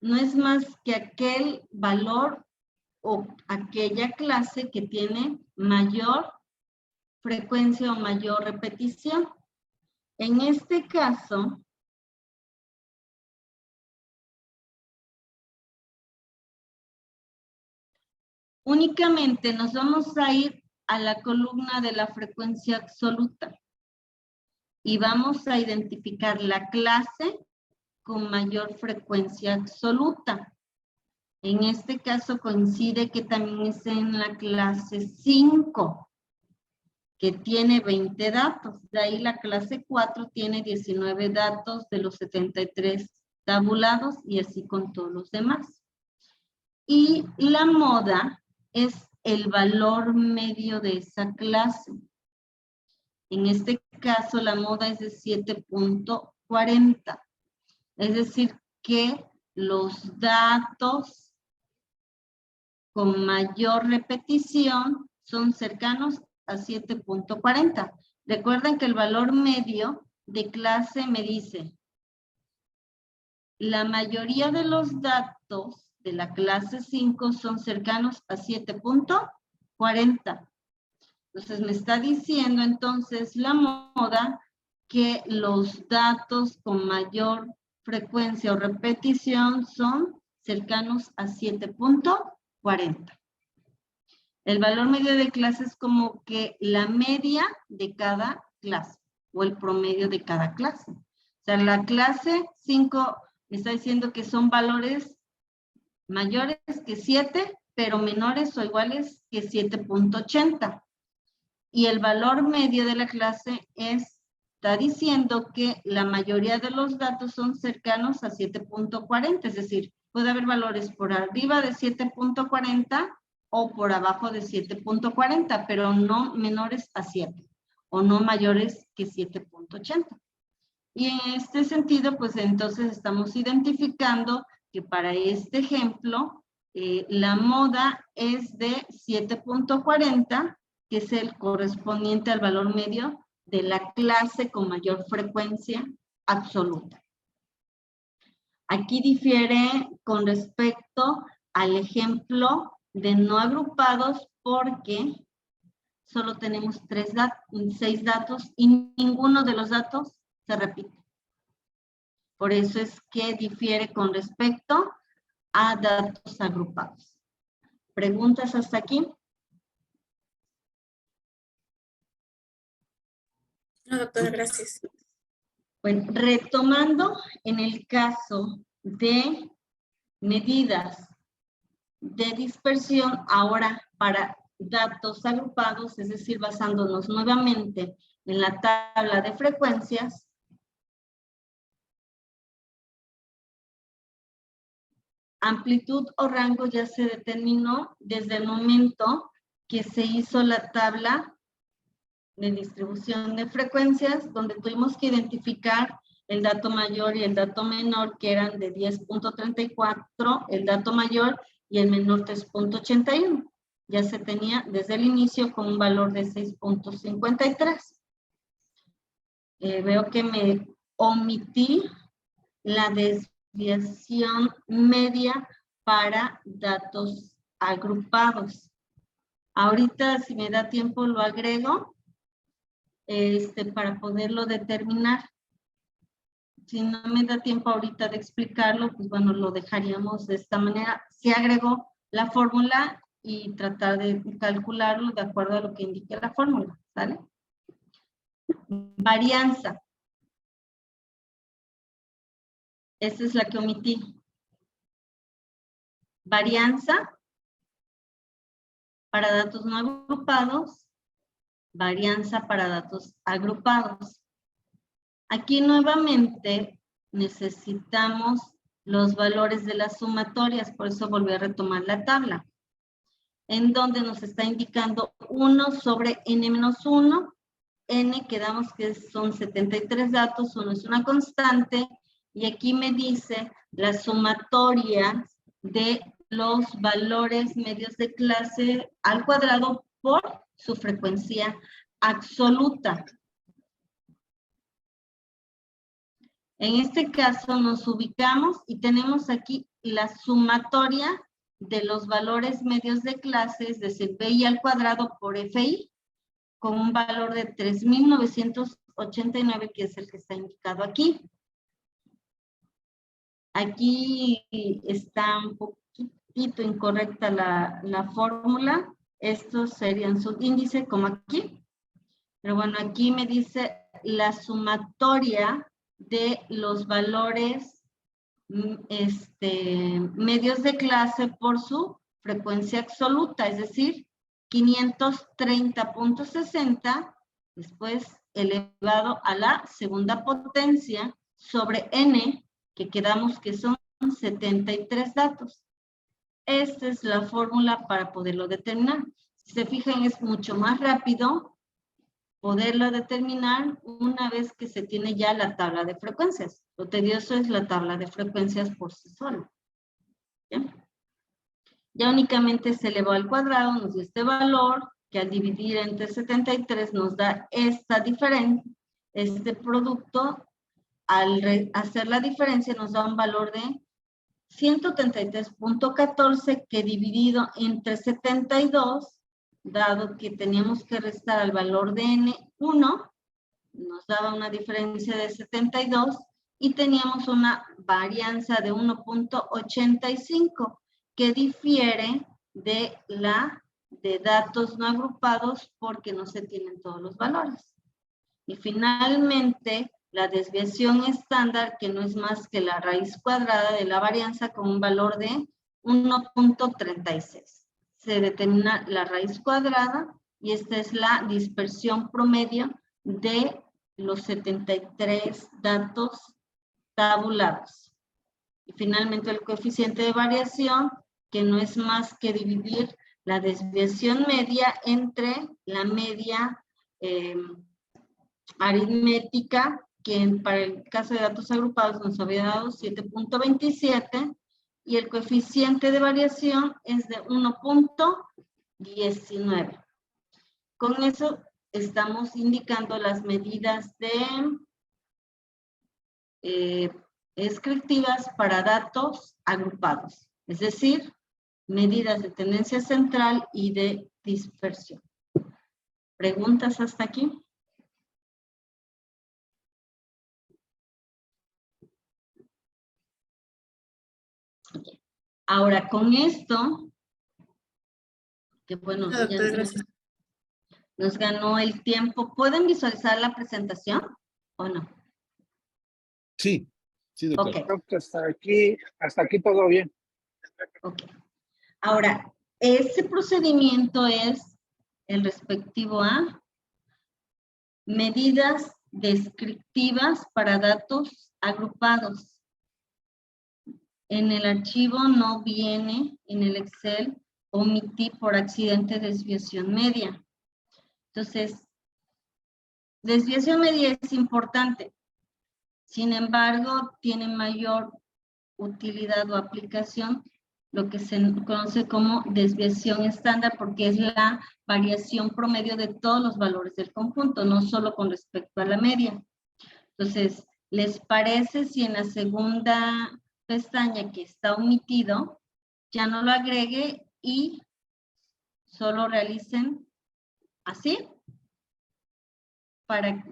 no es más que aquel valor o aquella clase que tiene mayor frecuencia o mayor repetición. En este caso, únicamente nos vamos a ir a la columna de la frecuencia absoluta y vamos a identificar la clase con mayor frecuencia absoluta. En este caso coincide que también es en la clase 5, que tiene 20 datos. De ahí la clase 4 tiene 19 datos de los 73 tabulados y así con todos los demás. Y la moda es el valor medio de esa clase. En este caso, la moda es de 7.40. Es decir, que los datos con mayor repetición son cercanos a 7.40. Recuerden que el valor medio de clase me dice, la mayoría de los datos de la clase 5 son cercanos a 7.40. Entonces me está diciendo entonces la moda que los datos con mayor frecuencia o repetición son cercanos a 7.40. El valor medio de clase es como que la media de cada clase o el promedio de cada clase. O sea, la clase 5 me está diciendo que son valores mayores que 7, pero menores o iguales que 7.80. Y el valor medio de la clase está diciendo que la mayoría de los datos son cercanos a 7.40, es decir, puede haber valores por arriba de 7.40 o por abajo de 7.40, pero no menores a 7 o no mayores que 7.80. Y en este sentido, pues entonces estamos identificando que para este ejemplo, la moda es de 7.40, que es el correspondiente al valor medio de la clase con mayor frecuencia absoluta. Aquí difiere con respecto al ejemplo de no agrupados porque solo tenemos 6 datos y ninguno de los datos se repite. Por eso es que difiere con respecto a datos agrupados. ¿Preguntas hasta aquí? No, doctora, gracias. Bueno, retomando en el caso de medidas de dispersión, ahora para datos agrupados, es decir, basándonos nuevamente en la tabla de frecuencias, amplitud o rango ya se determinó desde el momento que se hizo la tabla de distribución de frecuencias, donde tuvimos que identificar el dato mayor y el dato menor, que eran de 10.34, el dato mayor, y el menor 3.81. Ya se tenía desde el inicio con un valor de 6.53. Veo que me omití la desviación media para datos agrupados. Ahorita, si me da tiempo, lo agrego para poderlo determinar. Si no me da tiempo ahorita de explicarlo, pues bueno, lo dejaríamos de esta manera. Se agregó la fórmula y tratar de calcularlo de acuerdo a lo que indique la fórmula, ¿vale? Varianza. Esta es la que omití. Varianza para datos no agrupados, varianza para datos agrupados. Aquí nuevamente necesitamos los valores de las sumatorias, por eso volví a retomar la tabla, en donde nos está indicando 1 sobre n-1, n quedamos que son 73 datos, 1 es una constante, y aquí me dice la sumatoria de los valores medios de clase al cuadrado por su frecuencia absoluta. En este caso nos ubicamos y tenemos aquí la sumatoria de los valores medios de clase, es decir, PI al cuadrado por FI, con un valor de 3.989, que es el que está indicado aquí. Aquí está un poquito incorrecta la fórmula. Estos serían subíndice, como aquí. Pero bueno, aquí me dice la sumatoria de los valores medios de clase por su frecuencia absoluta, es decir, 530.60, después elevado a la segunda potencia sobre n, que quedamos que son 73 datos. Esta es la fórmula para poderlo determinar. Si se fijan, es mucho más rápido poderlo determinar una vez que se tiene ya la tabla de frecuencias. Lo tedioso es la tabla de frecuencias por sí sola. Ya únicamente se elevó al cuadrado, nos dio este valor, que al dividir entre 73 nos da esta diferencia, este producto. Al hacer la diferencia nos da un valor de 133.14, que dividido entre 72, dado que teníamos que restar al valor de n1, nos daba una diferencia de 72 y teníamos una varianza de 1.85, que difiere de la de datos no agrupados porque no se tienen todos los valores. Y finalmente, la desviación estándar, que no es más que la raíz cuadrada de la varianza con un valor de 1.36. Se determina la raíz cuadrada y esta es la dispersión promedio de los 73 datos tabulados. Y finalmente el coeficiente de variación, que no es más que dividir la desviación media entre la media aritmética, que para el caso de datos agrupados nos había dado 7.27, y el coeficiente de variación es de 1.19. Con eso estamos indicando las medidas de descriptivas para datos agrupados, es decir, medidas de tendencia central y de dispersión. ¿Preguntas hasta aquí? Ahora, con esto Que bueno, No, doctora, ya gracias. nos ganó el tiempo. ¿Pueden visualizar la presentación o no? Sí, sí, doctor. Ok, Creo que hasta aquí todo bien. ok. Ahora, ese procedimiento es el respectivo a medidas descriptivas para datos agrupados. En el archivo no viene, en el Excel, omití por accidente desviación media. Entonces, desviación media es importante. Sin embargo, tiene mayor utilidad o aplicación lo que se conoce como desviación estándar, porque es la variación promedio de todos los valores del conjunto, no solo con respecto a la media. Entonces, ¿les parece si en la segunda pestaña que está omitido, ya no lo agregue y solo realicen así? Para,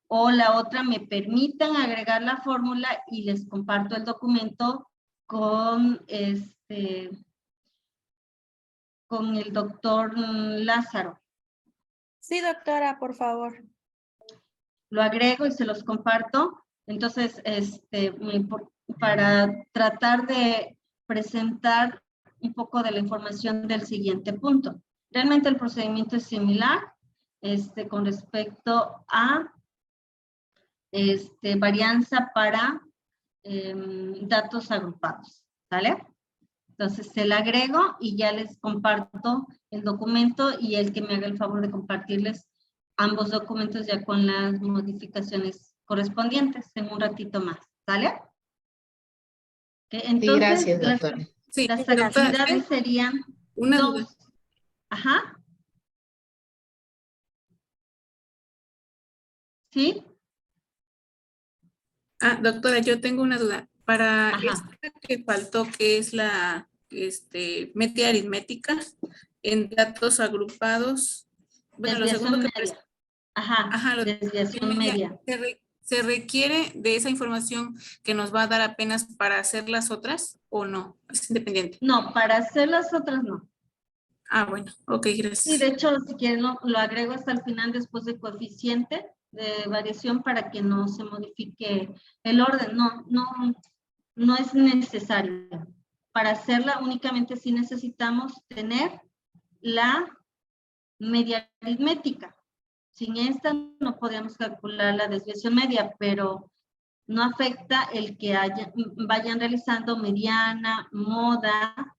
o la otra, me permitan agregar la fórmula y les comparto el documento con con el doctor Lázaro. Sí, doctora, por favor. Lo agrego y se los comparto. Entonces, para tratar de presentar un poco de la información del siguiente punto. Realmente el procedimiento es similar con respecto a varianza para datos agrupados, ¿vale? Entonces se la agrego y ya les comparto el documento y el que me haga el favor de compartirles ambos documentos ya con las modificaciones correspondientes en un ratito más, ¿sale? Okay, entonces, Sí, gracias, doctora. Sí, las doctora, actividades serían una dos. duda. Ajá. ¿Sí? Ah, doctora, yo tengo una duda. Para Ajá. esta que faltó, que es la media aritmética en datos agrupados, bueno, lo segundo Desviación que media. Ajá, ajá, lo de desviación media. ¿se requiere de esa información que nos va a dar apenas para hacer las otras o no? Es independiente. No, para hacer las otras no. Ah, bueno, ok, Sí, gracias. de hecho, si quieren lo agrego hasta el final después de coeficiente de variación para que no se modifique el orden. No es necesario. Para hacerla únicamente sí necesitamos tener la media aritmética. Sin esta no podríamos calcular la desviación media, pero no afecta el que vayan realizando mediana, moda,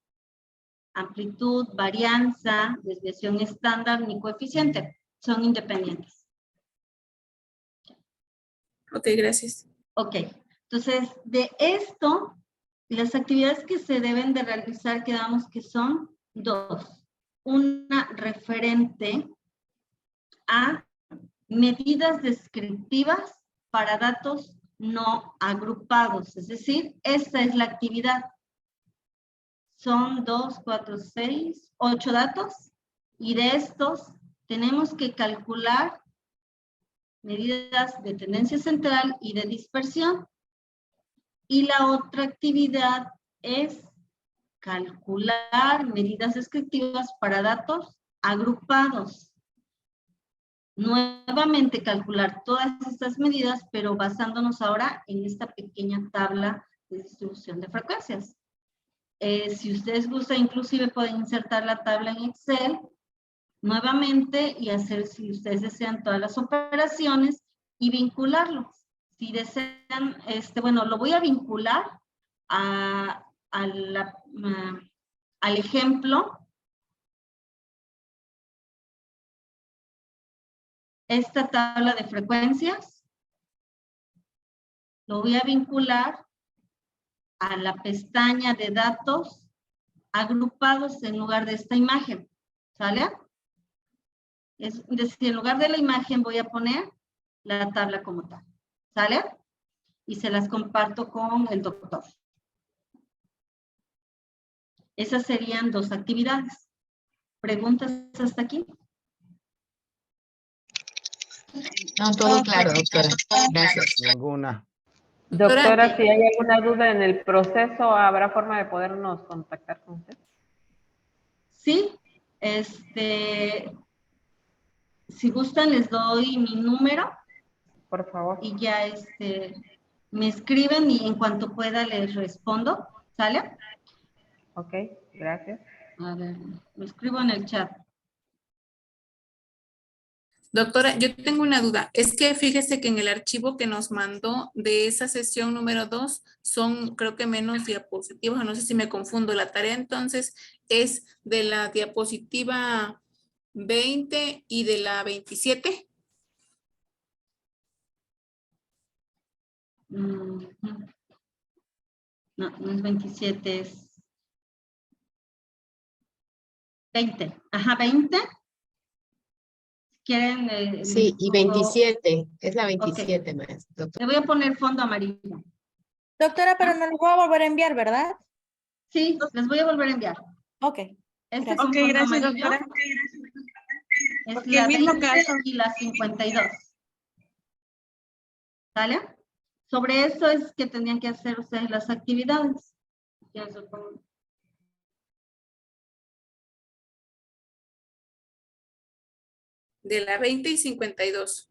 amplitud, varianza, desviación estándar ni coeficiente. Son independientes. Ok, gracias. Ok, entonces de esto, las actividades que se deben de realizar, quedamos que son dos. Una referente a medidas descriptivas para datos no agrupados, es decir, esta es la actividad. Son 2, 4, 6, 8 datos y de estos tenemos que calcular medidas de tendencia central y de dispersión. Y la otra actividad es calcular medidas descriptivas para datos agrupados. Nuevamente calcular todas estas medidas, pero basándonos ahora en esta pequeña tabla de distribución de frecuencias. Si ustedes gustan, inclusive pueden insertar la tabla en Excel nuevamente y hacer, si ustedes desean, todas las operaciones y vincularlo. Si desean, bueno, lo voy a vincular al ejemplo. Esta tabla de frecuencias lo voy a vincular a la pestaña de datos agrupados en lugar de esta imagen, ¿sale? Es decir, en lugar de la imagen voy a poner la tabla como tal, ¿sale? Y se las comparto con el doctor. Esas serían dos actividades. ¿Preguntas hasta aquí? No, todo claro, doctora. Gracias. Ninguna. Doctora, si hay alguna duda en el proceso, ¿habrá forma de podernos contactar con usted? Sí, Si gustan, les doy mi número Por favor. y ya me escriben y en cuanto pueda les respondo. ¿Sale? Ok, gracias. A ver, lo escribo en el chat. Doctora, yo tengo una duda. Es que fíjese que en el archivo que nos mandó de esa sesión número 2 son, creo que menos diapositivas, no sé si me confundo. La tarea entonces es de la diapositiva 20 y de la 27. No, no es 27, es 20. Ajá, 20. ¿Quieren? Sí, y pongo- 27, es la 27, maestra. Doctora. Le voy a poner fondo amarillo. Doctora, pero no lo voy a volver a enviar, ¿verdad? Sí, les voy a volver a enviar. Ok. Este es Gracias. un Ok, fondo gracias, amarillo. doctora. Es Porque la el mismo 20 caso. y la 52. ¿Sale? Sobre eso es que tendrían que hacer ustedes las actividades. Ya supongo. De la 20 y 52.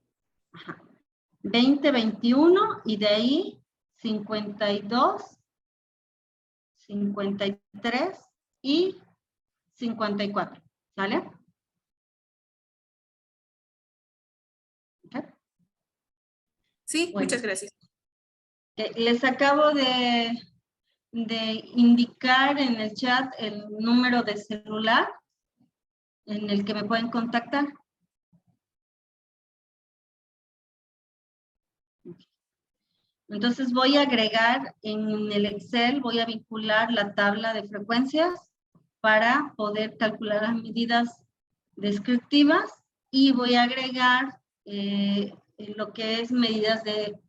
20, 21 y de ahí 52, 53 y 54. ¿Sale? Ok. Sí, Bueno. muchas gracias. Les acabo de indicar en el chat el número de celular en el que me pueden contactar. Entonces voy a agregar en el Excel, voy a vincular la tabla de frecuencias para poder calcular las medidas descriptivas y voy a agregar lo que es medidas de,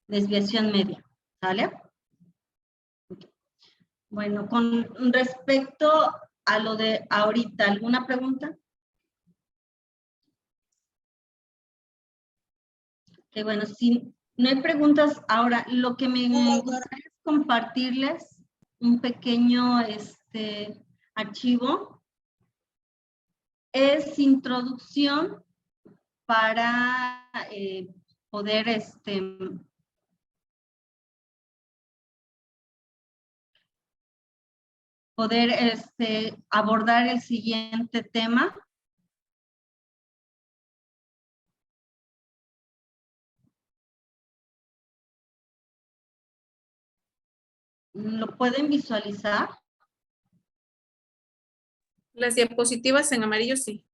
desviación media. ¿Sale? Bueno, con respecto a lo de ahorita, ¿alguna pregunta? Que bueno, si no hay preguntas, ahora lo que me gustaría es compartirles un pequeño archivo. Es introducción para poder abordar el siguiente tema. ¿Lo pueden visualizar? Las diapositivas en amarillo, sí.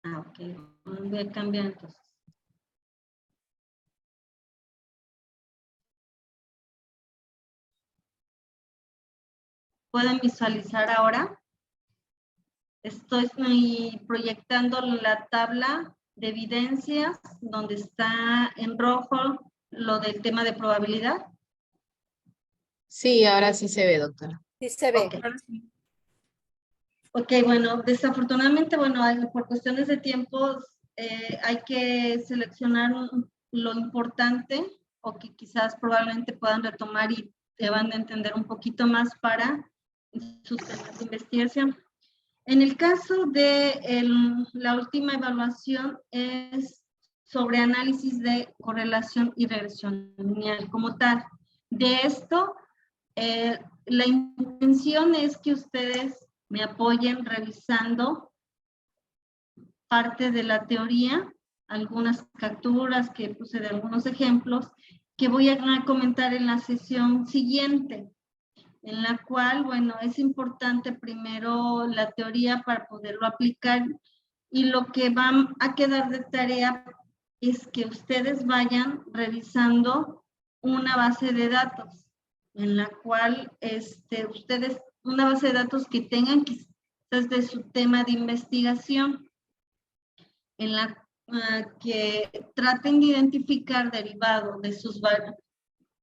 Ah, ok. Voy a cambiar entonces. ¿Pueden visualizar ahora? Estoy proyectando la tabla de evidencias donde está en rojo lo del tema de probabilidad. Sí, ahora sí se ve, doctora. Sí se ve. Ok. Ok, bueno, desafortunadamente, bueno, por cuestiones de tiempo hay que seleccionar lo importante o que quizás probablemente puedan retomar y deban de entender un poquito más para sus temas de investigación. En el caso de la última evaluación es sobre análisis de correlación y regresión lineal como tal. De esto, la intención es que ustedes me apoyen revisando parte de la teoría, algunas capturas que puse de algunos ejemplos que voy a comentar en la sesión siguiente, en la cual, bueno, es importante primero la teoría para poderlo aplicar y lo que va a quedar de tarea es que ustedes vayan revisando una base de datos en la cual ustedes, una base de datos que tengan quizás de su tema de investigación, en la que traten de identificar derivado de sus valores.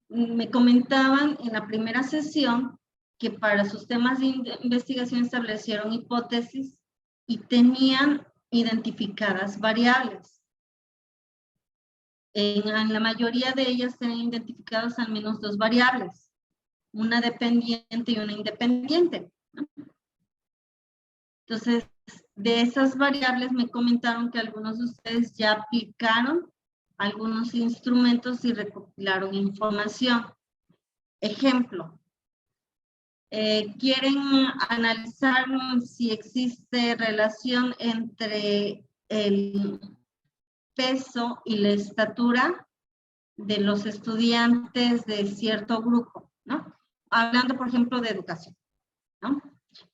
Me comentaban en la primera sesión que para sus temas de investigación establecieron hipótesis y tenían identificadas variables. En la mayoría de ellas tenían identificadas al menos dos variables, una dependiente y una independiente. Entonces, de esas variables me comentaron que algunos de ustedes ya aplicaron algunos instrumentos y recopilaron información. Ejemplo, quieren analizar si existe relación entre el peso y la estatura de los estudiantes de cierto grupo, ¿no? Hablando, por ejemplo, de educación, ¿no?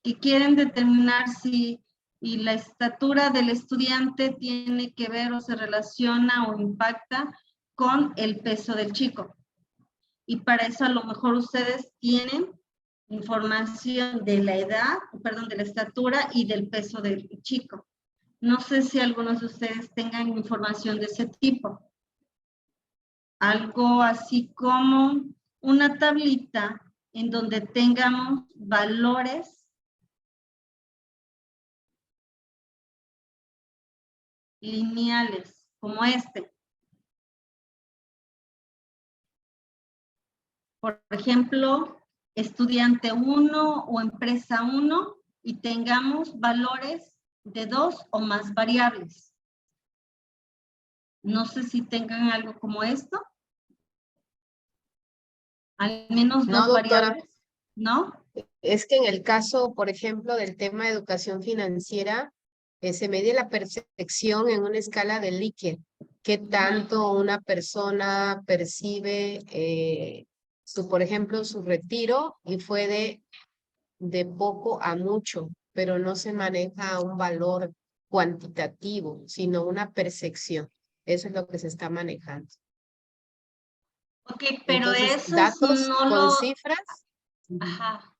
Que quieren determinar si la estatura del estudiante tiene que ver o se relaciona o impacta con el peso del chico. Y para eso a lo mejor ustedes tienen información de la edad, perdón, de la estatura y del peso del chico. No sé si algunos de ustedes tengan información de ese tipo. Algo así como una tablita en donde tengamos valores lineales, como este. Por ejemplo, estudiante 1 o empresa 1 y tengamos valores de 2 o más variables. No sé si tengan algo como esto. Al menos No, 2 doctora. variables, ¿no? Es que en el caso, por ejemplo, del tema de educación financiera, se mide la percepción en una escala de Likert. ¿Qué tanto una persona percibe por ejemplo, su retiro y fue de poco a mucho, pero no se maneja un valor cuantitativo, sino una percepción. Eso es lo que se está manejando. Ok, pero Entonces, eso datos no con lo... cifras. Ajá.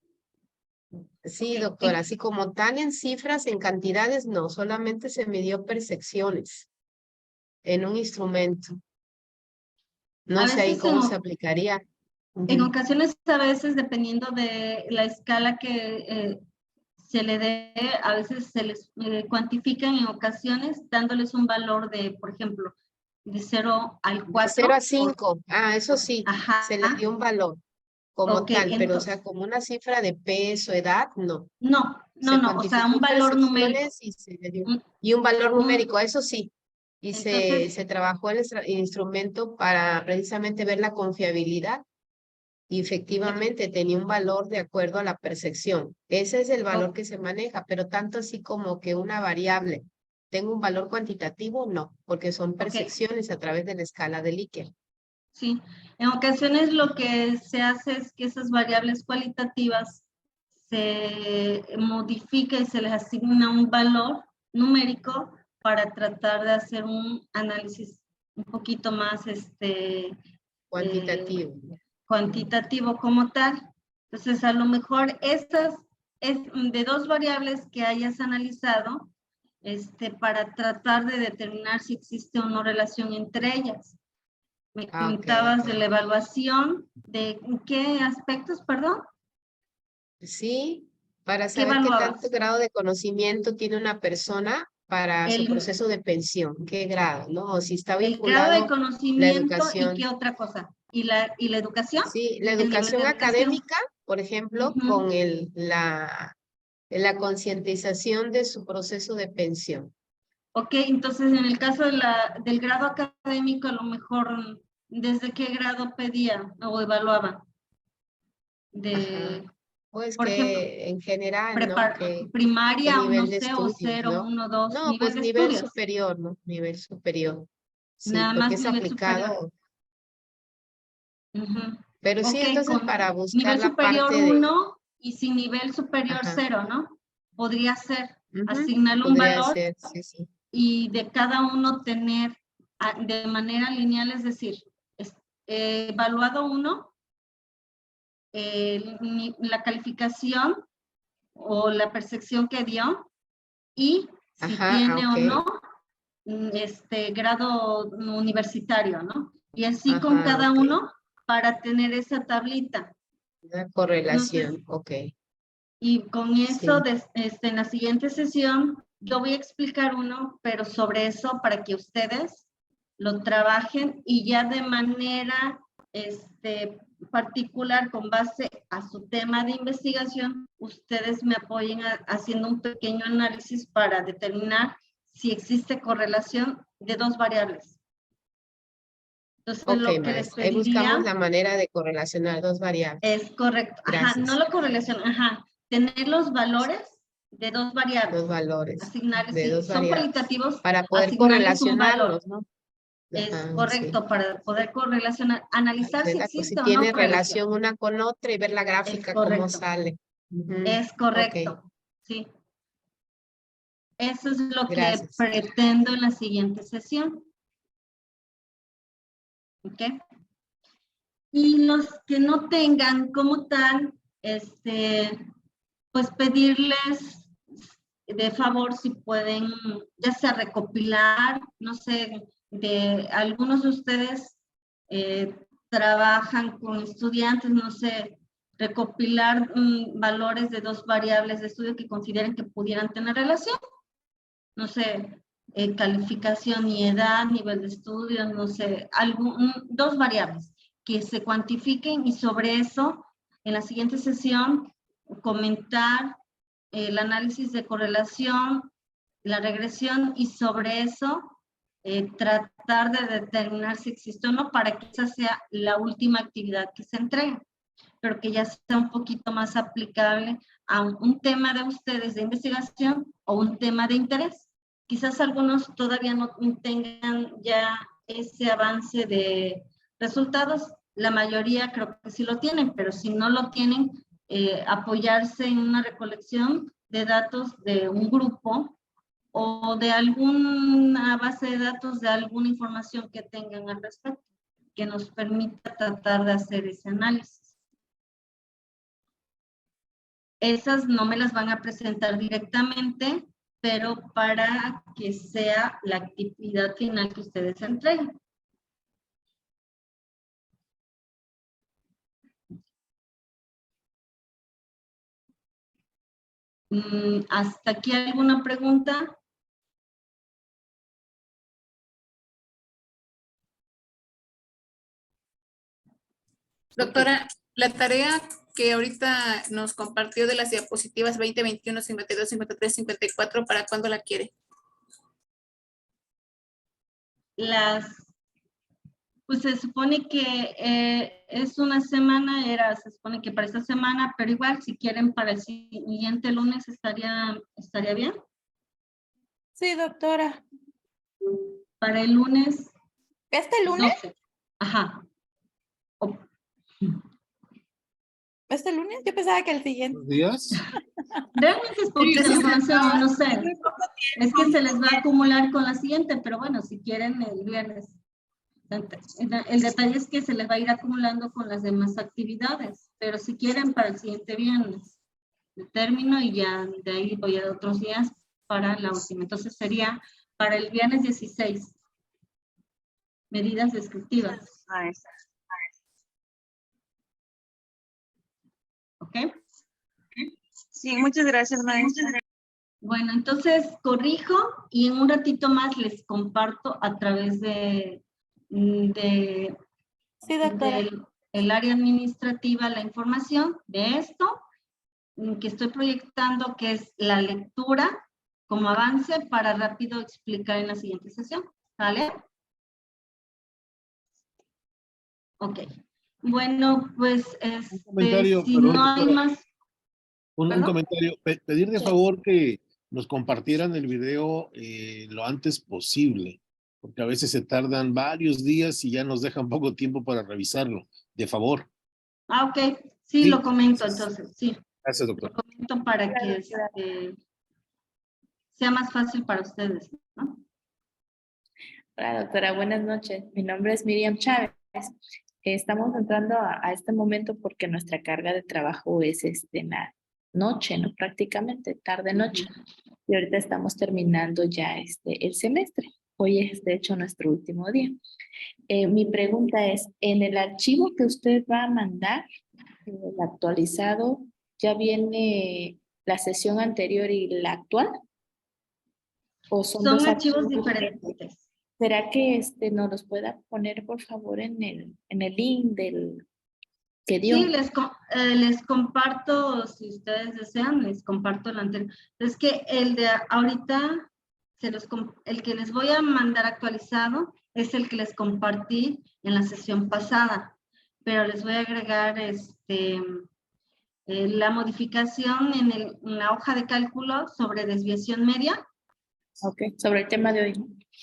Sí, Ok, doctora, así como tal en cifras, en cantidades, no, solamente se midió percepciones en un instrumento. A No sé ahí veces cómo se aplicaría. en Ujú. ocasiones, a veces, dependiendo de la escala que se le dé, a veces se les cuantifican en ocasiones dándoles un valor de, por ejemplo, de 0 al 4. De 0 a 5, eso sí, Ajá. se le dio un valor como Ok, tal, pero o entonces, sea, como una cifra de peso, edad, no. no, Se o sea, cuantificó un en valor numérico. percepciones y se le dio, Un- y un valor un- numérico, eso sí. Y Entonces, se trabajó el instrumento para precisamente ver la confiabilidad. Y efectivamente tenía un valor de acuerdo a la percepción. Ese es el valor que se maneja, pero tanto así como que una variable tenga un valor cuantitativo, no, porque son percepciones a través de la escala de Likert. sí, en ocasiones lo que se hace es que esas variables cualitativas se modifica y se les asigna un valor numérico para tratar de hacer un análisis un poquito más Cuantitativo. cuantitativo como tal. Entonces, a lo mejor estas es de 2 variables que hayas analizado para tratar de determinar si existe o no relación entre ellas. Me comentabas de la evaluación, ¿de qué aspectos, perdón? Sí, para ¿Qué saber qué evaluabas? tanto grado de conocimiento tiene una persona para su proceso de pensión, qué grado, ¿no? O si está El grado de vinculado la conocimiento y educación. qué otra cosa. ¿Y la educación? Sí, la ¿El nivel de educación educación? académica, por ejemplo, con la concientización de su proceso de pensión. Ok, entonces en el caso del grado académico, a lo mejor, ¿desde qué grado pedía o evaluaba? Pues Por ejemplo, que en general, ¿no? Que el primaria, nivel de 1C o estudios, 0, ¿no? 1, 2, No, nivel pues de nivel estudios. superior, ¿no? Nivel superior. Sí, Nada porque más es nivel superior. aplicado. Ujú. Pero sí, Ok, entonces con para buscar nivel la superior parte de... 1 y sin nivel superior Ajá. 0, ¿no? Podría ser Ujú, asignarle un podría valor ser, sí, sí. y de cada uno tener de manera lineal, es decir, evaluado 1, la calificación o la percepción que dio y si tiene o no grado universitario, ¿no? Y así con Ajá, cada ok. uno para tener esa tablita. Una correlación, ok. Y con eso, Sí. en la siguiente sesión, yo voy a explicar uno, pero sobre eso para que ustedes lo trabajen y ya de manera particular con base a su tema de investigación, ustedes me apoyen haciendo un pequeño análisis para determinar si existe correlación de dos variables. Entonces, Ok, lo que les maestra. Ahí pediría buscamos la manera de correlacionar dos variables. es correcto. Ajá, Gracias. no la correlación, ajá. Tener los valores de dos variables. Dos valores Asignarles, de si dos son variables. cualitativos, Para poder asignarles un valor. correlacionarlos, ¿no? Es Ajá, correcto, sí. para poder correlacionar, analizar si ¿Verdad? Pues existe si o tiene no relación una con otra y ver la Es gráfica cómo correcto. sale. Ujú, Es correcto, ok, sí. Eso es lo que gracias. pretendo en la siguiente sesión. ¿Ok? Y los que no tengan como tal, pues pedirles de favor si pueden, ya sea recopilar, no sé, de algunos de ustedes trabajan con estudiantes, no sé, recopilar valores de dos variables de estudio que consideren que pudieran tener relación. No sé, calificación y edad, nivel de estudio, no sé, dos variables que se cuantifiquen y sobre eso, en la siguiente sesión, comentar el análisis de correlación, la regresión y sobre eso tratar de determinar si existe o no para que esa sea la última actividad que se entregue, pero que ya sea un poquito más aplicable a un tema de ustedes de investigación o un tema de interés. Quizás algunos todavía no tengan ya ese avance de resultados, la mayoría creo que sí lo tienen, pero si no lo tienen, apoyarse en una recolección de datos de un grupo o de alguna base de datos de alguna información que tengan al respecto, que nos permita tratar de hacer ese análisis. Esas no me las van a presentar directamente, pero para que sea la actividad final que ustedes entreguen. ¿Hasta aquí alguna pregunta? Doctora, la tarea que ahorita nos compartió de las diapositivas 20, 21, 52, 53, 54, ¿para cuándo la quiere? Pues se supone que es una semana, se supone que para esta semana, pero igual si quieren para el siguiente lunes estaría bien. Sí, doctora. Para el lunes. ¿Este lunes? 12. Ajá. ¿Este lunes? Yo pensaba que el siguiente. ¿Buenos días? Realmente es poquita información, no sé. Es que se les va a acumular con la siguiente, pero bueno, si quieren el viernes. El detalle es que se les va a ir acumulando con las demás actividades, pero si quieren para el siguiente viernes, termino y ya de ahí voy a otros días para la última. Entonces sería para el viernes 16. Medidas descriptivas. ¿Ok? Sí, muchas gracias, maestra. Bueno, entonces corrijo y en un ratito más les comparto a través de Sí, doctora. el área administrativa la información de esto que estoy proyectando, que es la lectura como avance para rápido explicar en la siguiente sesión. ¿Vale? Ok. Bueno, pues comentario, si perdón, no hay doctora. más. Un comentario. Pedir de favor que nos compartieran el video lo antes posible, porque a veces se tardan varios días y ya nos dejan poco tiempo para revisarlo. De favor. Ah, ok. Sí, lo comento entonces, sí. Gracias, doctor. Lo comento para que sea más fácil para ustedes, ¿no? Hola, doctora. Buenas noches. Mi nombre es Miriam Chávez. Estamos entrando a este momento porque nuestra carga de trabajo es en la noche, ¿no? Prácticamente tarde-noche. Y ahorita estamos terminando ya el semestre. Hoy es, de hecho, nuestro último día. Mi pregunta es, ¿en el archivo que usted va a mandar, el actualizado, ya viene la sesión anterior y la actual? ¿O son dos archivos diferentes? ¿Será que nos los pueda poner, por favor, en el link que dio. Sí, les comparto, si ustedes desean, les comparto el anterior. Es que el de ahorita, el que les voy a mandar actualizado es el que les compartí en la sesión pasada, pero les voy a agregar la modificación en la hoja de cálculo sobre desviación media. Ok, sobre el tema de hoy.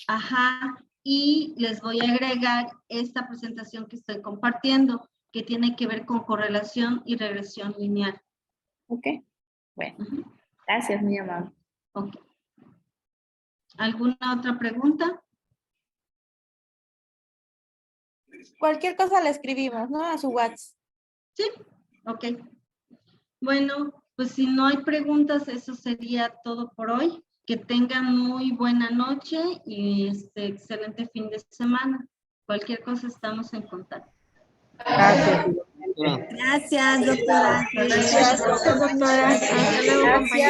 Ajá, y les voy a agregar esta presentación que estoy compartiendo, que tiene que ver con correlación y regresión lineal. Ok, bueno, gracias, muy amable. Ok. ¿Alguna otra pregunta? Cualquier cosa le escribimos, ¿no? A su WhatsApp. Sí, ok. Bueno, pues si no hay preguntas, eso sería todo por hoy. Que tengan muy buena noche y excelente fin de semana. Cualquier cosa estamos en contacto. Gracias. Gracias, doctora. Gracias, doctora. Hasta luego, compañeros.